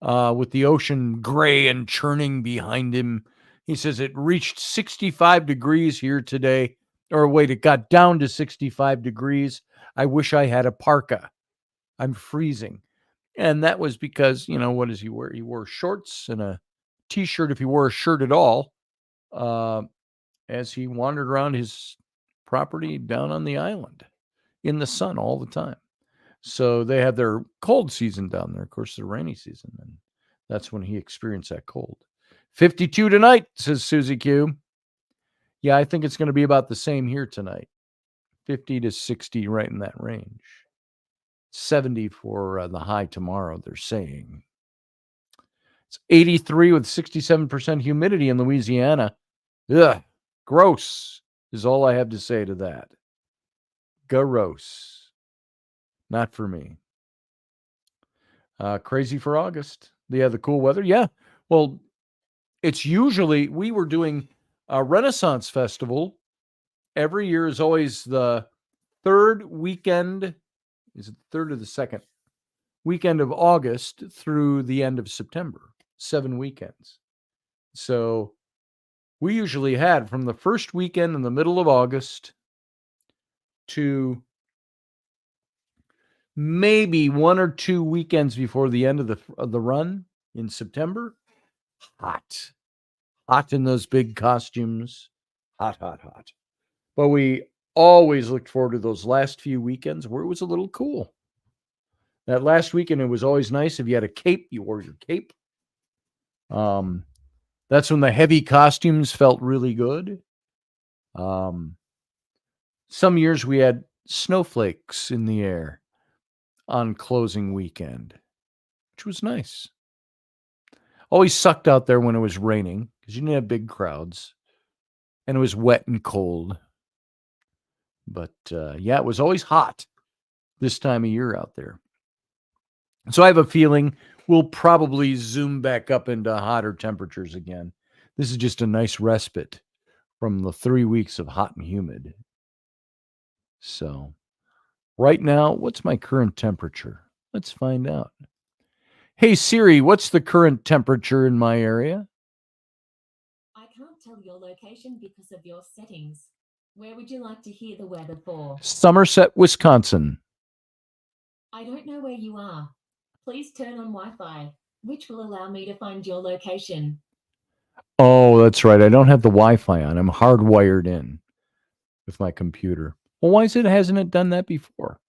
with the ocean gray and churning behind him. He says it reached 65 degrees here today. Or wait, it got down to 65 degrees. I wish I had a parka. I'm freezing. And that was because, what does he wear? He wore shorts and a T-shirt, if he wore a shirt at all, as he wandered around his property down on the island in the sun all the time. So they have their cold season down there, of course, the rainy season. And that's when he experienced that cold. 52 tonight, says Susie Q. Yeah, I think it's going to be about the same here tonight. 50 to 60, right in that range. 70 for the high tomorrow, they're saying. It's 83 with 67% humidity in Louisiana. Ugh, gross is all I have to say to that. Gross. Not for me. Crazy for August. Yeah, the cool weather. Yeah. Well, it's usually, we were doing a Renaissance Festival. Every year is always the third weekend. Is it the third or the second weekend of August through the end of September? 7 weekends. So we usually had from the first weekend in the middle of August to maybe 1 or 2 weekends before the end of the run in September. Hot in those big costumes. Hot. But we always looked forward to those last few weekends where it was a little cool. That last weekend, it was always nice. If you had a cape, you wore your cape. That's when the heavy costumes felt really good. Some years we had snowflakes in the air on closing weekend, which was nice. Always sucked out there when it was raining because you didn't have big crowds and it was wet and cold. But yeah, it was always hot this time of year out there. So I have a feeling we'll probably zoom back up into hotter temperatures again. This is just a nice respite from the 3 weeks of hot and humid. So right now, what's my current temperature? Let's find out. Hey Siri, what's the current temperature in my area? I can't tell your location because of your settings. Where would you like to hear the weather for? Somerset, Wisconsin. I don't know where you are. Please turn on Wi-Fi, which will allow me to find your location. Oh, that's right. I don't have the Wi-Fi on. I'm hardwired in with my computer. Well, why hasn't it done that before?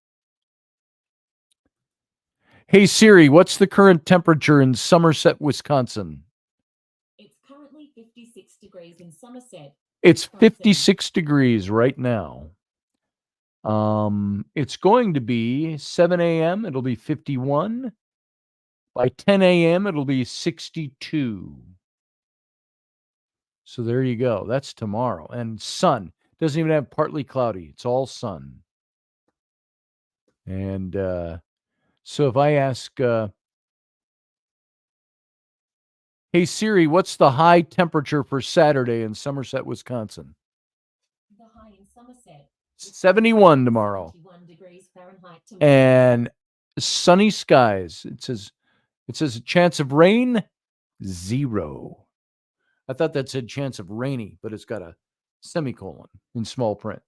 Hey Siri, what's the current temperature in Somerset, Wisconsin? It's currently 56 degrees in Somerset. It's 56 degrees right now. It's going to be 7 a.m. It'll be 51. By 10 a.m. it'll be 62. So there you go. That's tomorrow. And sun. Doesn't even have partly cloudy. It's all sun. And So if I ask, hey Siri, what's the high temperature for Saturday in Somerset, Wisconsin? The high in Somerset. 71 tomorrow. 71 degrees Fahrenheit to And sunny skies. It says a chance of rain, 0. I thought that said chance of rainy, but it's got a semicolon in small print.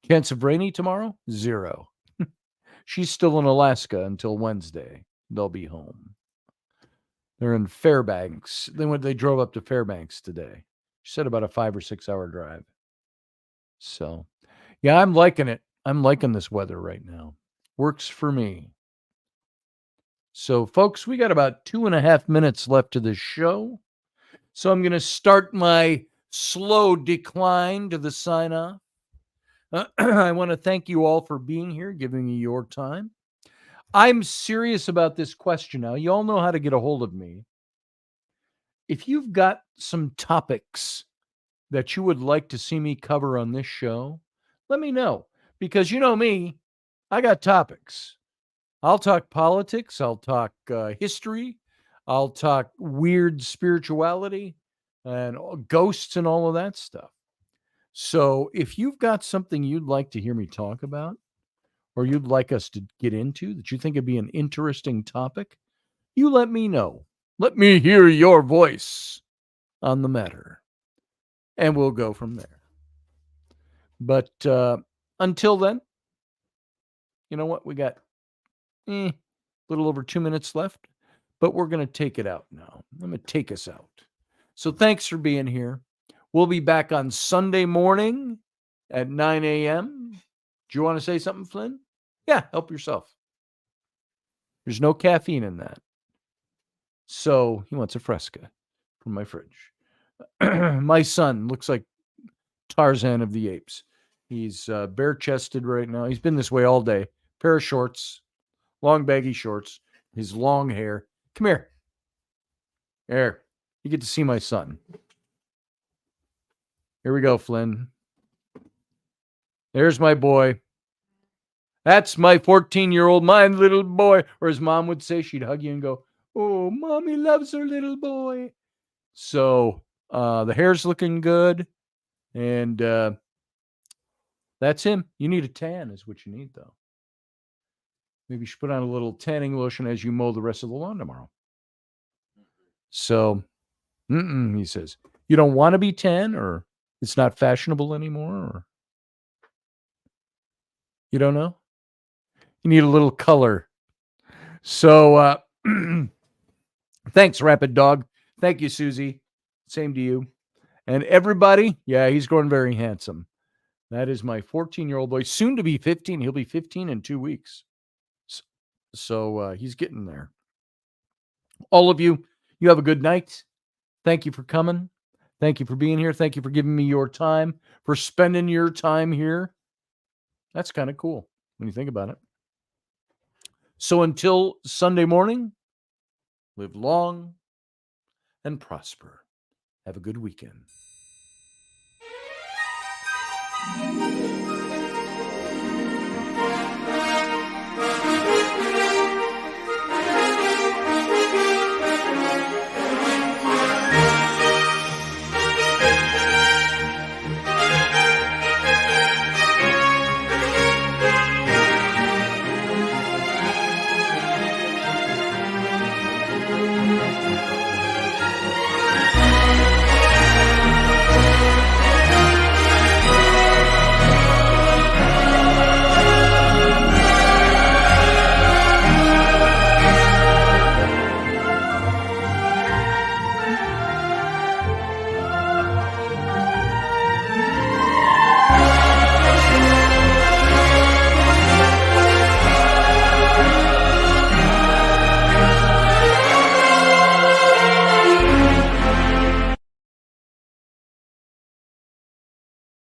Chance of rainy tomorrow, 0. She's still in Alaska until Wednesday. They'll be home. They're in Fairbanks. They drove up to Fairbanks today. She said about a 5 or 6 hour drive. So, yeah, I'm liking it. I'm liking this weather right now. Works for me. So, folks, we got about 2.5 minutes left to this show. So I'm going to start my slow decline to the sign off. I want to thank you all for being here, giving me your time. I'm serious about this question now. You all know how to get a hold of me. If you've got some topics that you would like to see me cover on this show, let me know. Because you know me, I got topics. I'll talk politics. I'll talk history. I'll talk weird spirituality and ghosts and all of that stuff. So if you've got something you'd like to hear me talk about, or you'd like us to get into that you think would be an interesting topic, you let me know. Let me hear your voice on the matter, and we'll go from there. But until then, you know what? We got a little over 2 minutes left, but we're going to take it out now. I'm going to take us out. So thanks for being here. We'll be back on Sunday morning at 9 a.m. Do you want to say something, Flynn? Yeah, help yourself. There's no caffeine in that. So he wants a Fresca from my fridge. My son looks like Tarzan of the Apes. He's bare-chested right now. He's been this way all day. Pair of shorts, long baggy shorts, his long hair. Come here. There. You get to see my son. Here we go, Flynn. There's my boy. That's my 14-year-old, my little boy. Or as mom would say, she'd hug you and go, oh, mommy loves her little boy. So the hair's looking good. And that's him. You need a tan is what you need, though. Maybe you should put on a little tanning lotion as you mow the rest of the lawn tomorrow. So, he says, you don't want to be tan, or it's not fashionable anymore, or you don't know? You need a little color. So, thanks, Rapid Dog. Thank you, Susie. Same to you. And everybody, yeah, he's growing very handsome. That is my 14-year-old boy, soon to be 15. He'll be 15 in 2 weeks. So he's getting there. All of you, you have a good night. Thank you for coming. Thank you for being here. Thank you for giving me your time, for spending your time here. That's kind of cool when you think about it. So until Sunday morning, live long and prosper. Have a good weekend.